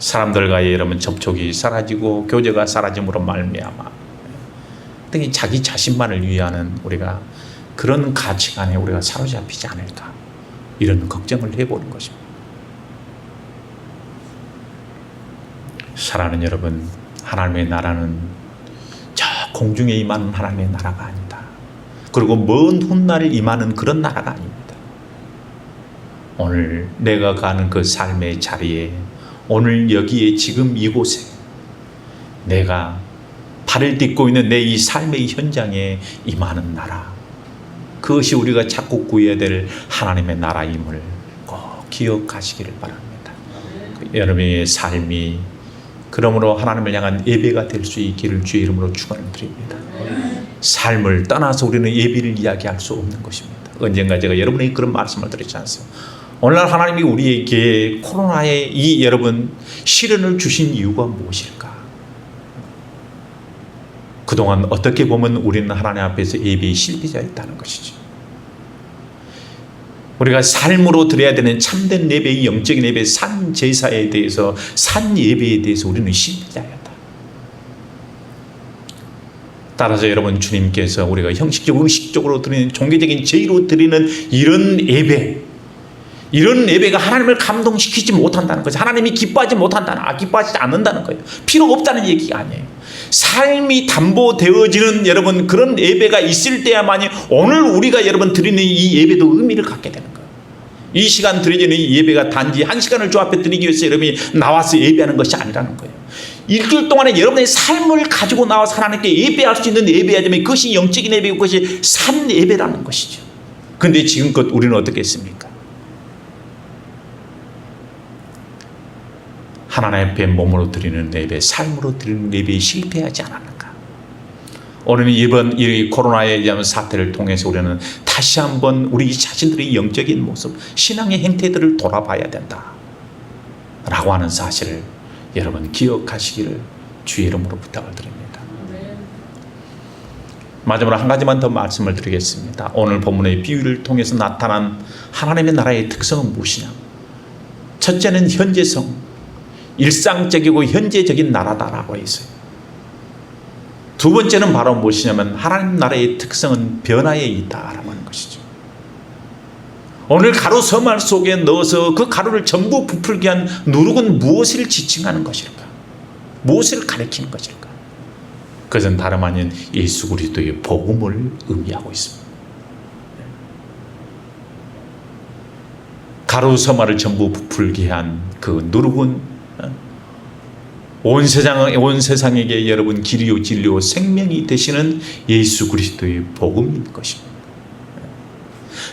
사람들과의 여러분 접촉이 사라지고 교제가 사라짐으로 말미암아 등이 자기 자신만을 위하는 우리가 그런 가치관에 우리가 사로잡히지 않을까, 이런 걱정을 해보는 것입니다. 사랑하는 여러분, 하나님의 나라는 저 공중에 임하는 하나님의 나라가 아니다. 그리고 먼 훗날에 임하는 그런 나라가 아닙니다. 오늘 내가 가는 그 삶의 자리에, 오늘 여기에 지금 이곳에 내가 발을 딛고 있는 내 이 삶의 현장에 임하는 나라, 그것이 우리가 자꾸 구해야 될 하나님의 나라임을 꼭 기억하시기를 바랍니다. 여러분의 삶이 그러므로 하나님을 향한 예배가 될 수 있기를 주의 이름으로 축원드립니다. 삶을 떠나서 우리는 예배를 이야기할 수 없는 것입니다. 언젠가 제가 여러분에게 그런 말씀을 드렸지 않습니까? 오늘날 하나님이 우리에게 코로나의 이 여러분 시련을 주신 이유가 무엇일까? 그동안 어떻게 보면 우리는 하나님 앞에서 예배의 실패자였다는 것이죠. 우리가 삶으로 드려야 되는 참된 예배의 영적인 예배, 산 제사에 대해서, 산 예배에 대해서 우리는 실패자였다. 따라서 여러분, 주님께서 우리가 형식적으로 의식적으로 드리는 종교적인 제의로 드리는 이런 예배, 이런 예배가 하나님을 감동시키지 못한다는 거죠. 하나님이 기뻐하지 기뻐하지 않는다는 거예요. 필요 없다는 얘기가 아니에요. 삶이 담보되어지는 여러분 그런 예배가 있을 때야만이 오늘 우리가 여러분 드리는 이 예배도 의미를 갖게 되는 거예요. 이 시간 드려지는 이 예배가 단지 한 시간을 주 앞에 드리기 위해서 여러분이 나와서 예배하는 것이 아니라는 거예요. 일주일 동안에 여러분의 삶을 가지고 나와서 하나님께 예배할 수 있는 예배야지만 그것이 영적인 예배고 그것이 산 예배라는 것이죠. 그런데 지금껏 우리는 어떻게 했습니까? 하나님 앞에 몸으로 드리는 예배, 삶으로 드리는 예배에 실패하지 않았는가? 오늘은 이번 이 코로나의 사태를 통해서 우리는 다시 한번 우리 자신들의 영적인 모습, 신앙의 행태들을 돌아봐야 된다 라고 하는 사실을 여러분 기억하시기를 주의 이름으로 부탁을 드립니다. 마지막으로 한 가지만 더 말씀을 드리겠습니다. 오늘 본문의 비유를 통해서 나타난 하나님의 나라의 특성은 무엇이냐? 첫째는 현재성, 일상적이고 현재적인 나라다라고 했어요. 두 번째는 바로 무엇이냐면 하나님 나라의 특성은 변화에 있다라고 하는 것이죠. 오늘 가루 서말 속에 넣어서 그 가루를 전부 부풀게 한 누룩은 무엇을 지칭하는 것일까? 무엇을 가리키는 것일까? 그것은 다름 아닌 예수 그리스도의 복음을 의미하고 있습니다. 가루 서말을 전부 부풀게 한 그 누룩은 온 세상에게 여러분 길이요 진리요 생명이 되시는 예수 그리스도의 복음인 것입니다.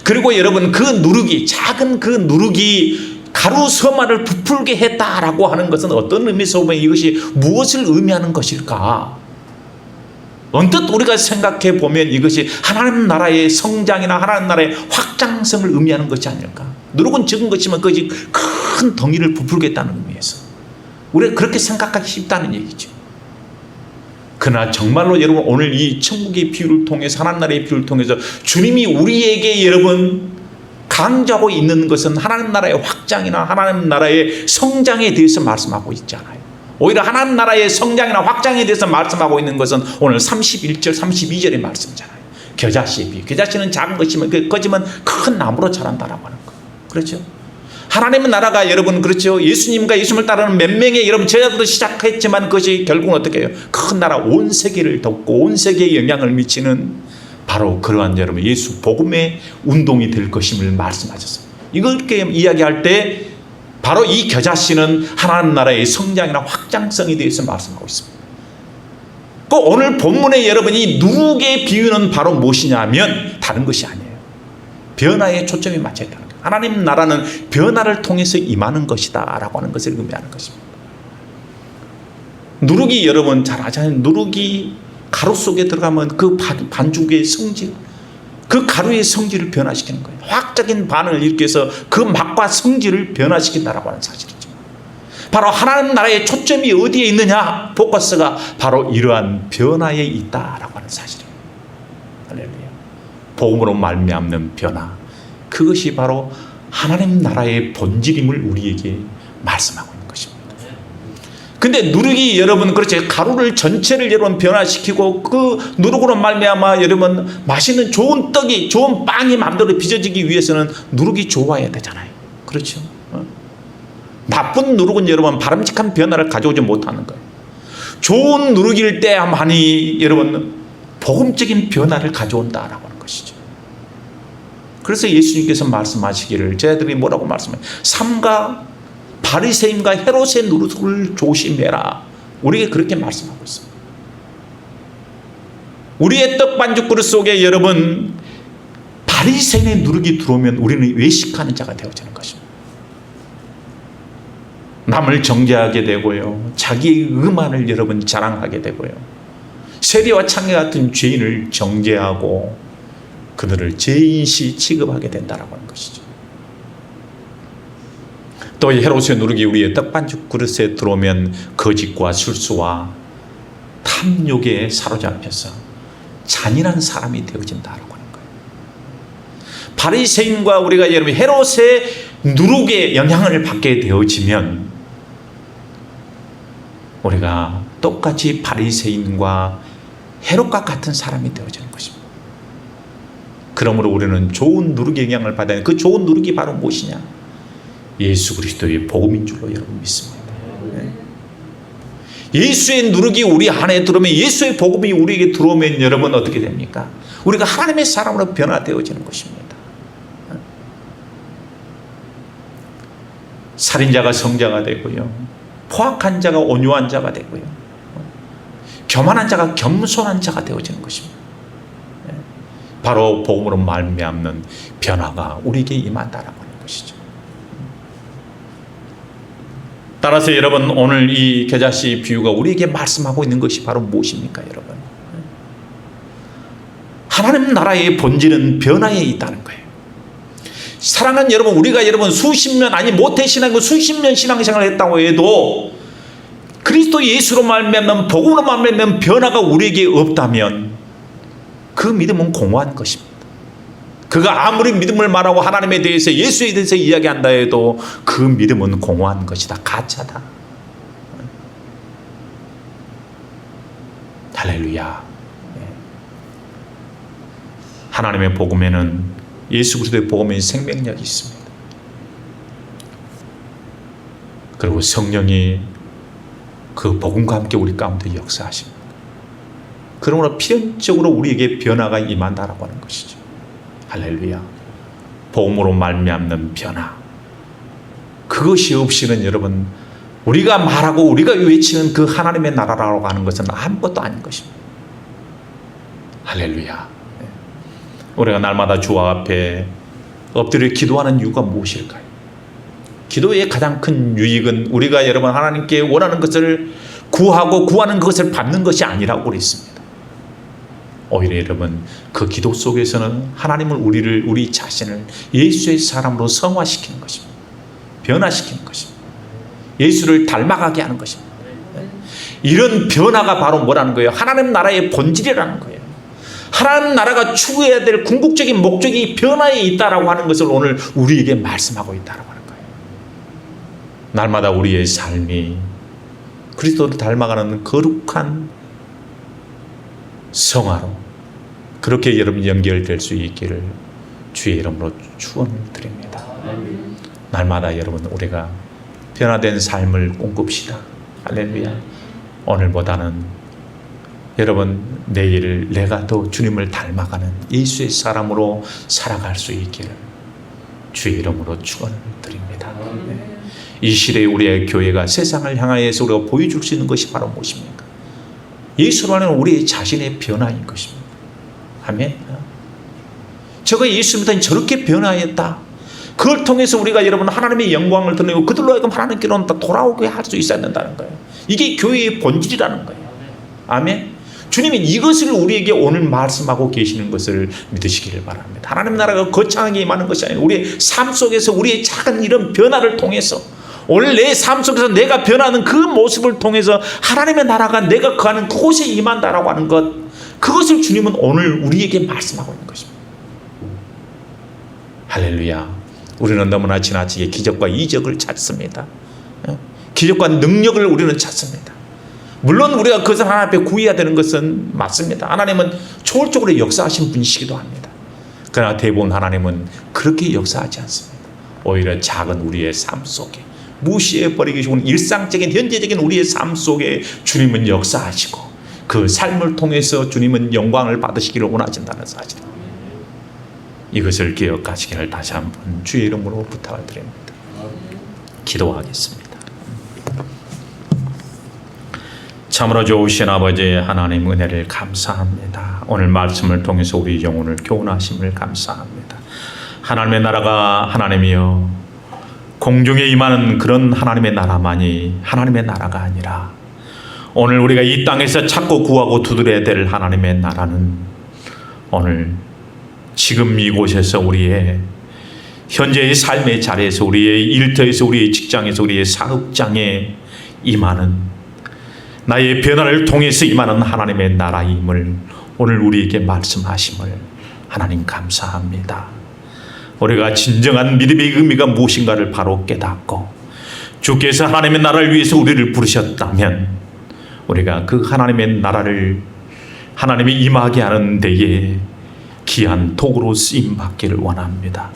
그리고 여러분 그 누룩이, 작은 그 누룩이 가루 서말을 부풀게 했다라고 하는 것은 어떤 의미에서 보면 이것이 무엇을 의미하는 것일까? 언뜻 우리가 생각해 보면 이것이 하나님 나라의 성장이나 하나님 나라의 확장성을 의미하는 것이 아닐까? 누룩은 적은 것이지만 그것이 큰 큰 덩이를 부풀겠다는 의미에서 우리가 그렇게 생각하기 쉽다는 얘기죠. 그러나 정말로 여러분 오늘 이 천국의 비유를 통해서 하나님 나라의 비유를 통해서 주님이 우리에게 여러분 강조하고 있는 것은 하나님 나라의 확장이나 하나님 나라의 성장에 대해서 말씀하고 있잖아요. 오히려 하나님 나라의 성장이나 확장에 대해서 말씀하고 있는 것은 오늘 31절 32절의 말씀이잖아요. 겨자씨의 비유. 겨자씨는 작은 것이면 거지만 큰 나무로 자란다라고 하는 거예요. 그렇죠? 하나님의 나라가 여러분 그렇죠. 예수님과 예수님을 따르는 몇 명의 여러분 제자들도 시작했지만 그것이 결국은 어떻게 해요? 큰 나라 온 세계를 덮고 온 세계에 영향을 미치는 바로 그러한 여러분 예수 복음의 운동이 될 것임을 말씀하셨어요. 이렇게 이야기할 때 바로 이 겨자씨는 하나님 나라의 성장이나 확장성에 대해서 말씀하고 있습니다. 그 오늘 본문에 여러분이 누룩의 비유는 바로 무엇이냐면 다른 것이 아니에요. 변화에 초점이 맞춰 있다는 거예요. 하나님 나라는 변화를 통해서 임하는 것이다 라고 하는 것을 의미하는 것입니다. 누룩이 여러분 잘 아잖아요. 누룩이 가루 속에 들어가면 그 반죽의 성질, 그 가루의 성질을 변화시키는 거예요. 화학적인 반응을 일으켜서 그 맛과 성질을 변화시킨다라고 하는 사실이죠. 바로 하나님 나라의 초점이 어디에 있느냐? 포커스가 바로 이러한 변화에 있다라고 하는 사실이에요. 할렐루야. 복음으로 말미암는 변화. 그것이 바로 하나님 나라의 본질임을 우리에게 말씀하고 있는 것입니다. 근데 누룩이 여러분 그렇죠. 가루를 전체를 여러분 변화시키고 그 누룩으로 말미암아 여러분 맛있는 좋은 떡이 좋은 빵이 마음대로 빚어지기 위해서는 누룩이 좋아야 되잖아요. 그렇죠. 나쁜 누룩은 여러분 바람직한 변화를 가져오지 못하는 거예요. 좋은 누룩일 때야만이 여러분 복음적인 변화를 가져온다라고 하는 것이죠. 그래서 예수님께서 말씀하시기를 저희들이 뭐라고 말씀해요? 삼가 바리새인과 헤롯의 누룩을 조심해라. 우리에게 그렇게 말씀하고 있습니다. 우리의 떡반죽 그릇 속에 여러분 바리새인의 누룩이 들어오면 우리는 외식하는 자가 되어지는 것입니다. 남을 정죄하게 되고요. 자기의 의만을 여러분 자랑하게 되고요. 세리와 창녀 같은 죄인을 정죄하고 그들을 죄인시 취급하게 된다라고 하는 것이죠. 또 헤롯의 누룩이 우리의 떡반죽 그릇에 들어오면 거짓과 술수와 탐욕에 사로잡혀서 잔인한 사람이 되어진다라고 하는 거예요. 바리새인과 우리가 여러분 헤롯의 누룩의 영향을 받게 되어지면 우리가 똑같이 바리새인과 헤롯과 같은 사람이 되어지는 것입니다. 그러므로 우리는 좋은 누룩의 영향을 받아야 하는 그 좋은 누룩이 바로 무엇이냐? 예수 그리스도의 복음인 줄로 여러분 믿습니다. 예수의 누룩이 우리 안에 들어오면 예수의 복음이 우리에게 들어오면 여러분 어떻게 됩니까? 우리가 하나님의 사람으로 변화되어지는 것입니다. 살인자가 성자가 되고요. 포악한 자가 온유한 자가 되고요. 교만한 자가 겸손한 자가 되어지는 것입니다. 바로 복음으로 말미암는 변화가 우리에게 임한다라고 하는 것이죠. 따라서 여러분 오늘 이 겨자씨 비유가 우리에게 말씀하고 있는 것이 바로 무엇입니까 여러분? 하나님 나라의 본질은 변화에 있다는 거예요. 사랑하는 여러분 우리가 여러분 수십 년 아니 모태신앙이고 수십 년 신앙생활을 했다고 해도 그리스도 예수로 말미암는 복음으로 말미암는 변화가 우리에게 없다면 그 믿음은 공허한 것입니다. 그가 아무리 믿음을 말하고 하나님에 대해서 예수에 대해서 이야기한다 해도 그 믿음은 공허한 것이다. 가짜다. 할렐루야. 하나님의 복음에는 예수 그리스도의 복음에 생명력이 있습니다. 그리고 성령이 그 복음과 함께 우리 가운데 역사하십니다. 그러므로 필연적으로 우리에게 변화가 임한다라고 하는 것이죠. 할렐루야. 복음으로 말미암는 변화. 그것이 없이는 여러분 우리가 말하고 우리가 외치는 그 하나님의 나라라고 하는 것은 아무것도 아닌 것입니다. 할렐루야. 우리가 날마다 주 앞에 엎드려 기도하는 이유가 무엇일까요? 기도의 가장 큰 유익은 우리가 여러분 하나님께 원하는 것을 구하고 구하는 것을 받는 것이 아니라고 그랬습니다. 오히려 여러분 그 기도 속에서는 하나님을 우리 자신을 예수의 사람으로 성화시키는 것입니다. 변화시키는 것입니다. 예수를 닮아가게 하는 것입니다. 이런 변화가 바로 뭐라는 거예요? 하나님 나라의 본질이라는 거예요. 하나님 나라가 추구해야 될 궁극적인 목적이 변화에 있다라고 하는 것을 오늘 우리에게 말씀하고 있다라고 하는 거예요. 날마다 우리의 삶이 그리스도를 닮아가는 거룩한 성화로 그렇게 여러분 연결될 수 있기를 주의 이름으로 축원을 드립니다. 날마다 여러분 우리가 변화된 삶을 꿈꿉시다. 할렐루야. 오늘보다는 여러분 내일 내가 더 주님을 닮아가는 예수의 사람으로 살아갈 수 있기를 주의 이름으로 축원을 드립니다. 네. 이 시대에 우리의 교회가 세상을 향하여서 우리가 보여줄 수 있는 것이 바로 무엇입니까? 예수라는 우리의 자신의 변화인 것입니다. 아멘. 저가 예수 믿더니 저렇게 변화했다. 그걸 통해서 우리가 여러분 하나님의 영광을 드러내고 그들로 하여금 하나님께로 돌아오게 할 수 있어야 된다는 거예요. 이게 교회의 본질이라는 거예요. 아멘. 주님이 이것을 우리에게 오늘 말씀하고 계시는 것을 믿으시기를 바랍니다. 하나님 나라가 거창하게 임하는 것이 아니라 우리의 삶 속에서 우리의 작은 이런 변화를 통해서 오늘 내 삶 속에서 내가 변하는 그 모습을 통해서 하나님의 나라가 내가 거하는 그곳에 임한다라고 하는 것, 그것을 주님은 오늘 우리에게 말씀하고 있는 것입니다. 할렐루야. 우리는 너무나 지나치게 기적과 이적을 찾습니다. 기적과 능력을 우리는 찾습니다. 물론 우리가 그것을 하나님 앞에 구해야 되는 것은 맞습니다. 하나님은 초월적으로 역사하신 분이시기도 합니다. 그러나 대부분 하나님은 그렇게 역사하지 않습니다. 오히려 작은 우리의 삶 속에 무시해버리기 좋은 일상적인 현재적인 우리의 삶 속에 주님은 역사하시고 그 삶을 통해서 주님은 영광을 받으시기를 원하신다는 사실, 이것을 기억하시기를 다시 한번 주의 이름으로 부탁을 드립니다. 기도하겠습니다. 참으로 좋으신 아버지 하나님 은혜를 감사합니다. 오늘 말씀을 통해서 우리 영혼을 교훈하심을 감사합니다. 하나님의 나라가 하나님이여 공중에 임하는 그런 하나님의 나라만이 하나님의 나라가 아니라 오늘 우리가 이 땅에서 찾고 구하고 두드려야 될 하나님의 나라는 오늘 지금 이곳에서 우리의 현재의 삶의 자리에서 우리의 일터에서 우리의 직장에서 우리의 사업장에 임하는 나의 변화를 통해서 임하는 하나님의 나라임을 오늘 우리에게 말씀하심을 하나님 감사합니다. 우리가 진정한 믿음의 의미가 무엇인가를 바로 깨닫고 주께서 하나님의 나라를 위해서 우리를 부르셨다면 우리가 그 하나님의 나라를 하나님이 임하게 하는 데에 귀한 도구로 쓰임받기를 원합니다.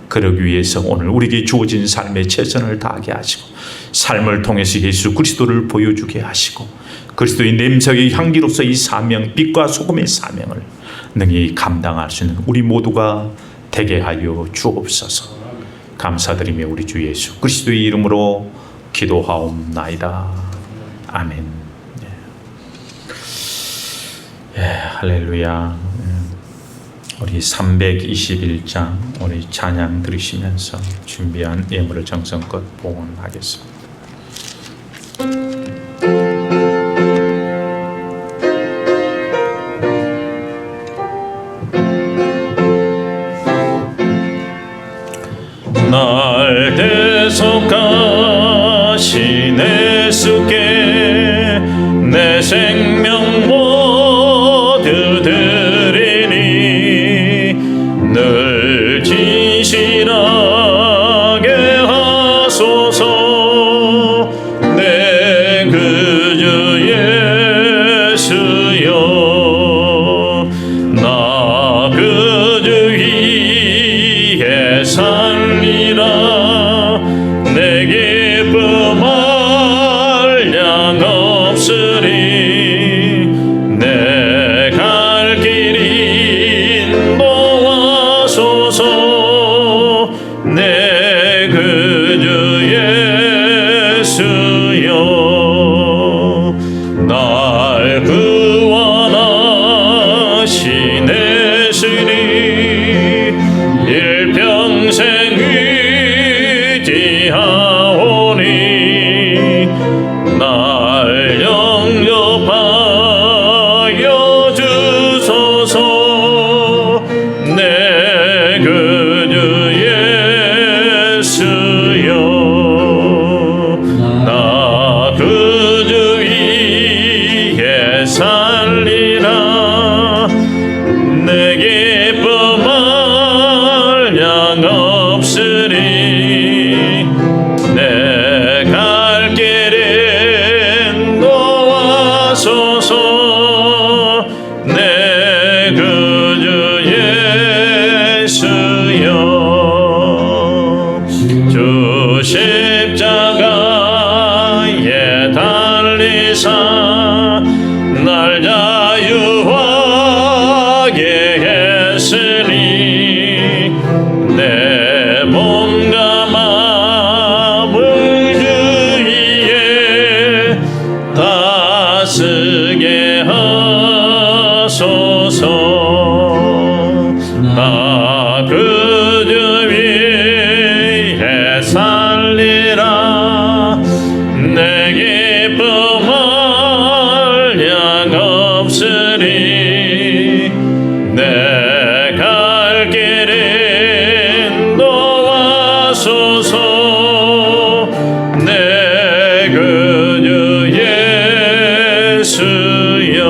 그러기 위해서 오늘 우리에게 주어진 삶에 최선을 다하게 하시고 삶을 통해서 예수 그리스도를 보여주게 하시고 그리스도의 냄새의 향기로서 이 사명, 빛과 소금의 사명을 능히 감당할 수 있는 우리 모두가 되게 하여 주옵소서. 감사드리며 우리 주 예수 그리스도의 이름으로 기도하옵나이다. 아멘. 할렐루야. 우리 321장 우리 찬양 들으시면서 준비한 예물을 정성껏 봉헌하겠습니다. 날 대속하신 예수께 내 생명 모두 드리니 늘 진실하게 하소서. 내 기쁨 한량 없으리 내 갈 길은 도와소서 내 구주 예수여 주 십자가에 달리사 날 자유하게 했으니 내 몸과 마음을 주위에 다스게 하소서 나 그주 위에 살리라 내 기쁨 한량 없으리 내 갈 길은 도와소서 내 구주 예수여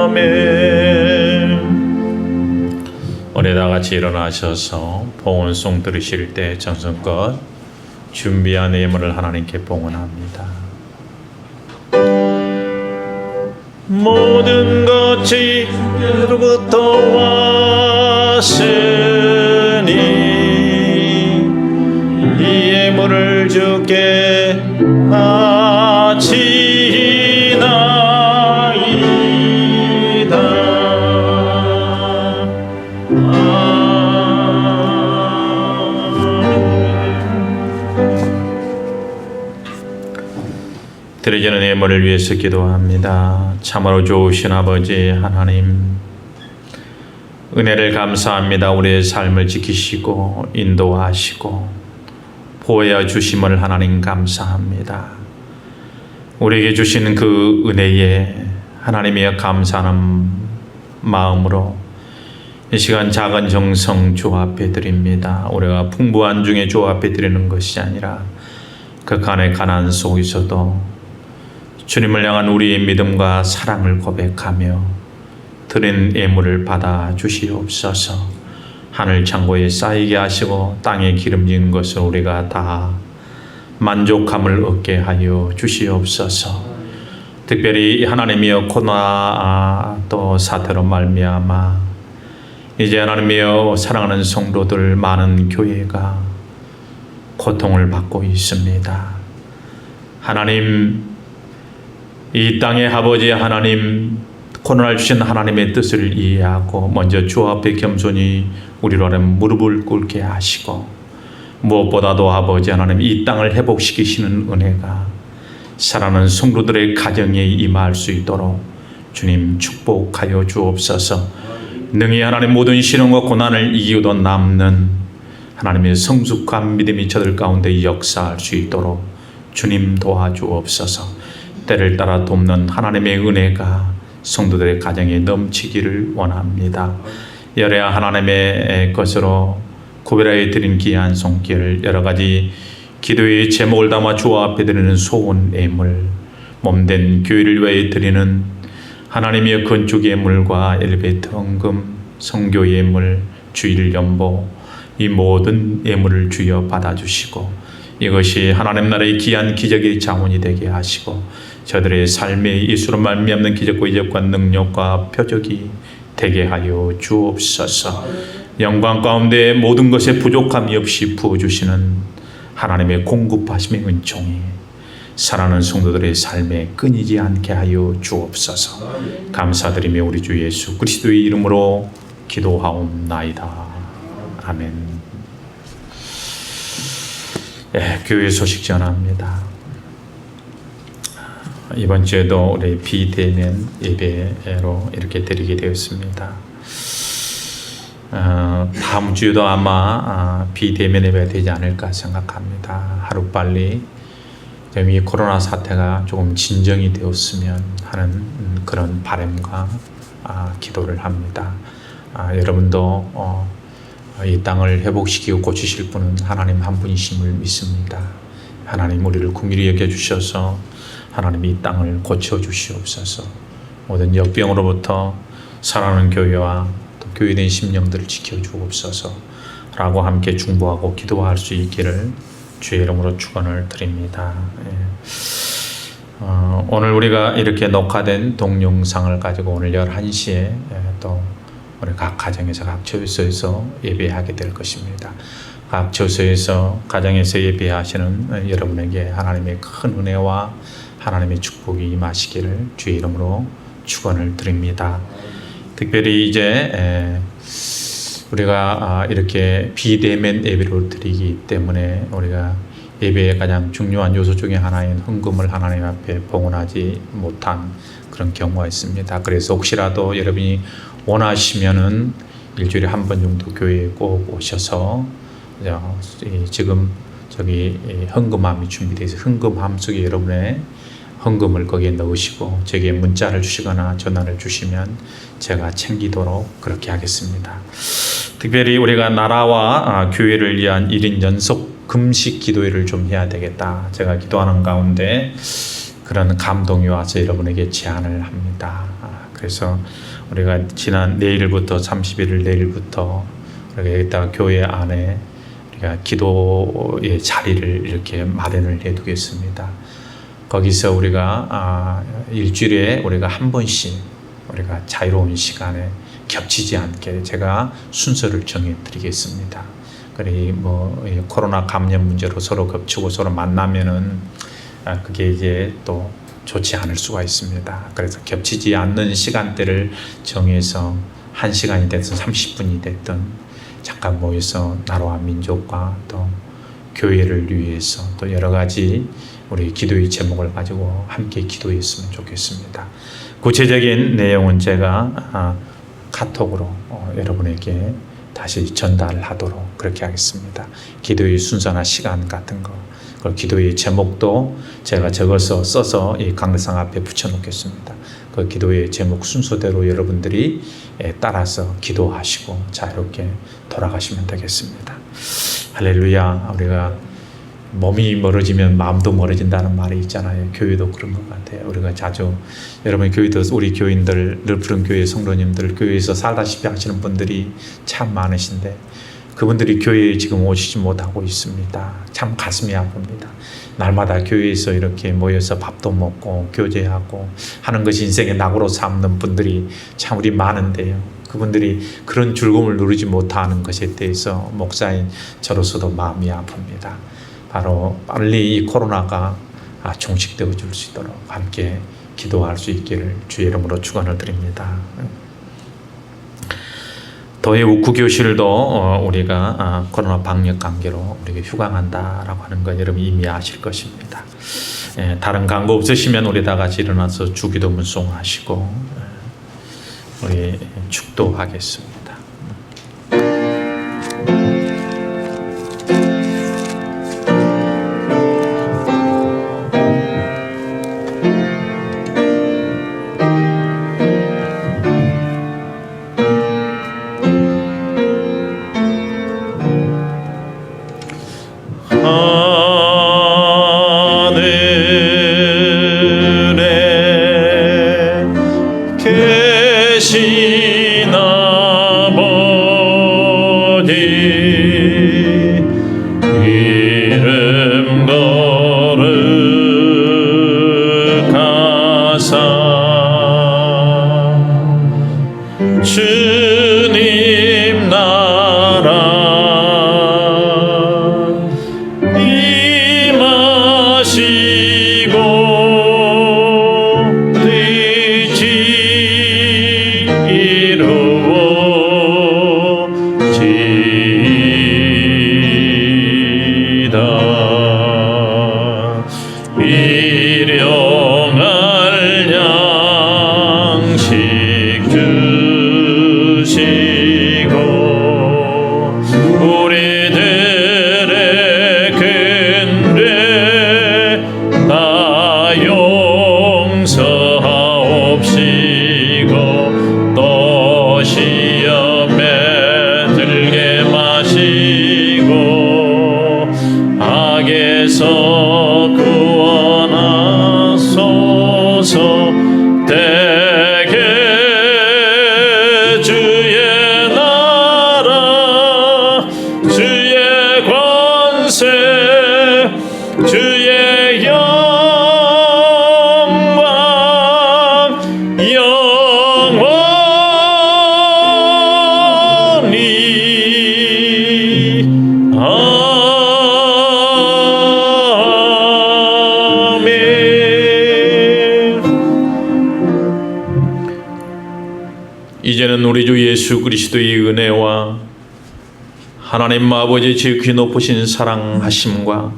아멘. 우리 다 같이 일어나셔서 봉헌송 들으실 때 정성껏 준비한 예물을 하나님께 봉헌합니다. 모든 것이 주로부터 왔으니 이 예물을 주께 드려지는 예물을 위해서 기도합니다. 참으로 좋으신 아버지 하나님, 은혜를 감사합니다. 우리의 삶을 지키시고 인도하시고 보호해 주심을 하나님 감사합니다. 우리에게 주시는 그 은혜에 하나님의 감사하는 마음으로 이 시간 작은 정성 주 앞에 드립니다. 우리가 풍부한 중에 주 앞에 드리는 것이 아니라 극한의 가난 속에서도 주님을 향한 우리의 믿음과 사랑을 고백하며 드린 예물을 받아 주시옵소서. 하늘 창고에 쌓이게 하시고 땅에 기름진 것을 우리가 다 만족함을 얻게 하여 주시옵소서. 특별히 하나님이여 코로나 또 사태로 말미암아 이제 하나님이여 사랑하는 성도들 많은 교회가 고통을 받고 있습니다. 하나님, 이 땅의 아버지 하나님, 코로나를 주신 하나님의 뜻을 이해하고 먼저 주 앞에 겸손히 우리로 하는 무릎을 꿇게 하시고 무엇보다도 아버지 하나님 이 땅을 회복시키시는 은혜가 사랑하는 성도들의 가정에 임할 수 있도록 주님 축복하여 주옵소서. 능히 하나님 모든 시련과 고난을 이기고도 남는 하나님의 성숙한 믿음이 저들 가운데 역사할 수 있도록 주님 도와주옵소서. 때를 따라 돕는 하나님의 은혜가 성도들의 가정에 넘치기를 원합니다. 여래야 하나님의 것으로 구별하여 드린 귀한 손길, 여러 가지 기도의 제목을 담아 주 앞에 드리는 소원 예물, 몸된 교회를 위해 드리는 하나님의 건축 예물과 엘리베이터 헌금, 성교 예물, 주일 연보, 이 모든 예물을 주여 받아주시고 이것이 하나님 나라의 귀한 기적의 자원이 되게 하시고 저들의 삶의 예수로 말미암는 기적과 이적과 능력과 표적이 되게 하여 주옵소서. 영광 가운데 모든 것에 부족함이 없이 부어주시는 하나님의 공급하심의 은총이 사랑하는 성도들의 삶에 끊이지 않게 하여 주옵소서. 감사드리며 우리 주 예수 그리스도의 이름으로 기도하옵나이다. 아멘. 교회 소식 전합니다. 이번 주에도 우리 비대면 예배로 이렇게 드리게 되었습니다. 다음 주에도 아마 비대면 예배가 되지 않을까 생각합니다. 하루빨리 이 코로나 사태가 조금 진정이 되었으면 하는 그런 바람과 기도를 합니다. 여러분도 이 땅을 회복시키고 고치실 분은 하나님 한 분이심을 믿습니다. 하나님 우리를 긍휼히 여겨주셔서 하나님 이 땅을 고쳐 주시옵소서. 모든 역병으로부터 살아나는 교회와 또 교회된 심령들을 지켜주옵소서 라고 함께 중보하고 기도할 수 있기를 주의 이름으로 축원을 드립니다. 오늘 우리가 이렇게 녹화된 동영상을 가지고 오늘 11시에 또 우리 각 가정에서 각 처소에서 예배하게 될 것입니다. 각 처소에서 가정에서 예배하시는 여러분에게 하나님의 큰 은혜와 하나님의 축복이 임하시기를 주의 이름으로 축원을 드립니다. 특별히 이제 우리가 이렇게 비대면 예배를 드리기 때문에 우리가 예배의 가장 중요한 요소 중에 하나인 헌금을 하나님 앞에 봉헌하지 못한 그런 경우가 있습니다. 그래서 혹시라도 여러분이 원하시면은 일주일에 한 번 정도 교회에 꼭 오셔서 지금 저기 헌금함이 준비되어 있어서 헌금함 속에 여러분의 헌금을 거기에 넣으시고 제게 문자를 주시거나 전화를 주시면 제가 챙기도록 그렇게 하겠습니다. 특별히 우리가 나라와 교회를 위한 1인 연속 금식 기도회를 좀 해야 되겠다. 제가 기도하는 가운데 그런 감동이 와서 여러분에게 제안을 합니다. 그래서 우리가 지난 내일부터 31일 내일부터 우리가 여기다가 교회 안에 우리가 기도의 자리를 이렇게 마련을 해두겠습니다. 거기서 우리가 일주일에 우리가 한 번씩 우리가 자유로운 시간에 겹치지 않게 제가 순서를 정해드리겠습니다. 그래 코로나 감염 문제로 서로 겹치고 서로 만나면은 그게 이제 또 좋지 않을 수가 있습니다. 그래서 겹치지 않는 시간대를 정해서 1시간이 됐든 30분이 됐든 잠깐 모여서 나라와 민족과 또 교회를 위해서 또 여러 가지 우리 기도의 제목을 가지고 함께 기도했으면 좋겠습니다. 구체적인 내용은 제가 카톡으로 여러분에게 다시 전달하도록 그렇게 하겠습니다. 기도의 순서나 시간 같은 거, 그리고 기도의 제목도 제가 적어서 써서 이 강대상 앞에 붙여놓겠습니다. 그 기도의 제목 순서대로 여러분들이 따라서 기도하시고 자유롭게 돌아가시면 되겠습니다. 할렐루야. 우리가 몸이 멀어지면 마음도 멀어진다는 말이 있잖아요. 교회도 그런 것 같아요. 우리가 자주 여러분 교회도 우리 교인들 늘푸른 교회 성도님들 교회에서 살다시피 하시는 분들이 참 많으신데 그분들이 교회에 지금 오시지 못하고 있습니다. 참 가슴이 아픕니다. 날마다 교회에서 이렇게 모여서 밥도 먹고 교제하고 하는 것이 인생의 낙으로 삼는 분들이 참 우리 많은데요. 그분들이 그런 즐거움을 누리지 못하는 것에 대해서 목사인 저로서도 마음이 아픕니다. 바로 빨리 이 코로나가 종식되어 줄 수 있도록 함께 기도할 수 있기를 주의 이름으로 축원을 드립니다. 도의 우쿠 교실도 우리가 코로나 방역 관계로 우리가 휴강한다라고 하는 건 여러분 이미 아실 것입니다. 다른 광고 없으시면 우리 다 같이 일어나서 주기도 문송하시고 우리 축도하겠습니다. 계신 아버지 이름 거룩하사 주님 나라 임하시고 뜻이 이루어지이다. 일용할 양식 주시고 우리들의 근죄 다 용서하옵시고 또 시험에 들게 마시고 악에서 구원하옵시고 우리 주 예수 그리스도의 은혜와 하나님 아버지 지극히 높으신 사랑하심과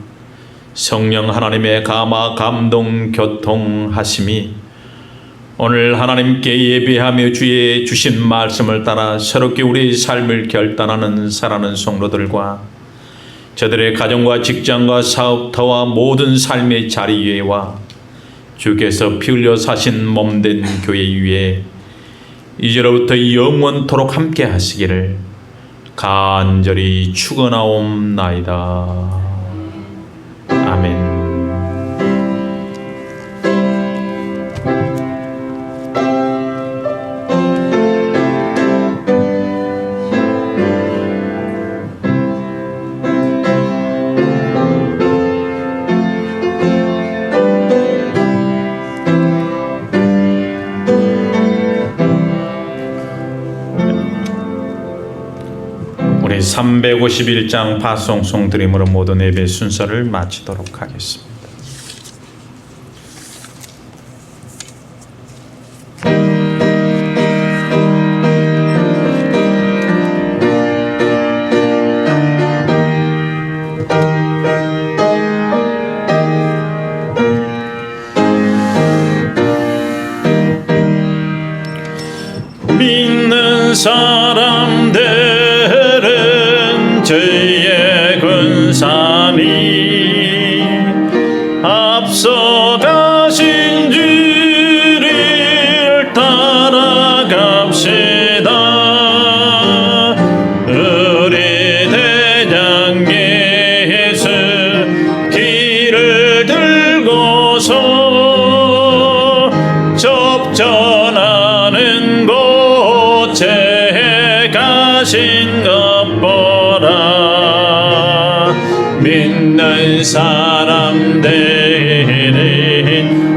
성령 하나님의 감화 감동 교통하심이 오늘 하나님께 예배하며 주의 주신 말씀을 따라 새롭게 우리의 삶을 결단하는 사랑하는 성도들과 저들의 가정과 직장과 사업터와 모든 삶의 자리 위에와 주께서 피 흘려 사신 몸된 교회 위에 이제로부터 영원토록 함께 하시기를 간절히 축원하옵나이다. 아멘. 우리 351장 파송송 드림으로 모든 예배 순서를 마치도록 하겠습니다. 믿는 사람들은 주의 군사니 앞서가신 주를 따라갑시다. 우리 대장 예수 길을 들고서 접전하는 곳에 가신 것 보라. 믿는 사람들은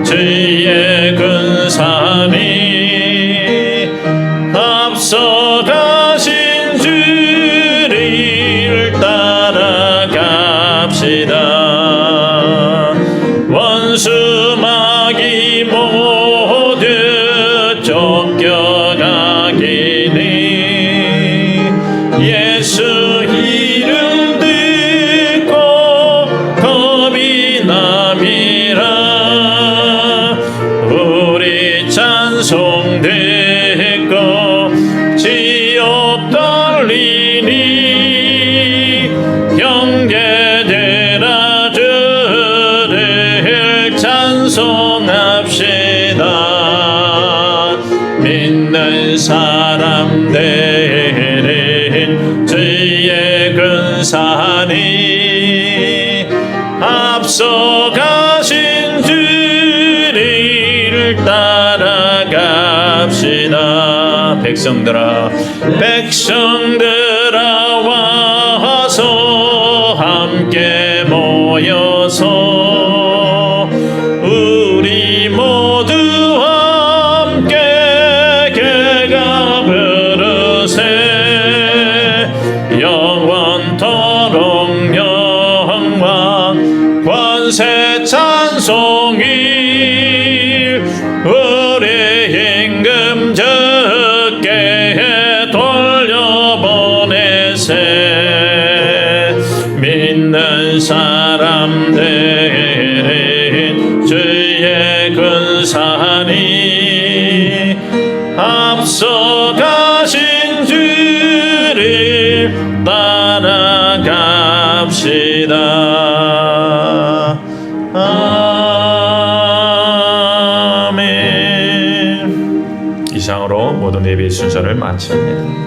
주의 군사니 앞서가신 주를 따라갑시다. 원수 마귀 모두 쫓겨가기니 예수 이름 듣고 겁이 남이라. 우리 찬송 듣고 지옥 떨리니 형제들아 주를 찬송합시다. 믿는 사람들은 주의 군사니 앞서가신 주를 따라갑시다. 백성들아 와서 함께 모여서 우리 모두 함께 개가 부르세. 영원토록 영광 권세 찬송이 우리 임금 주께 돌려보내세. 믿는 사람들은 주의 군사니 앞서가신 주를 따라갑시다. 아멘. 이상으로 모든 예배 순서를 마칩니다.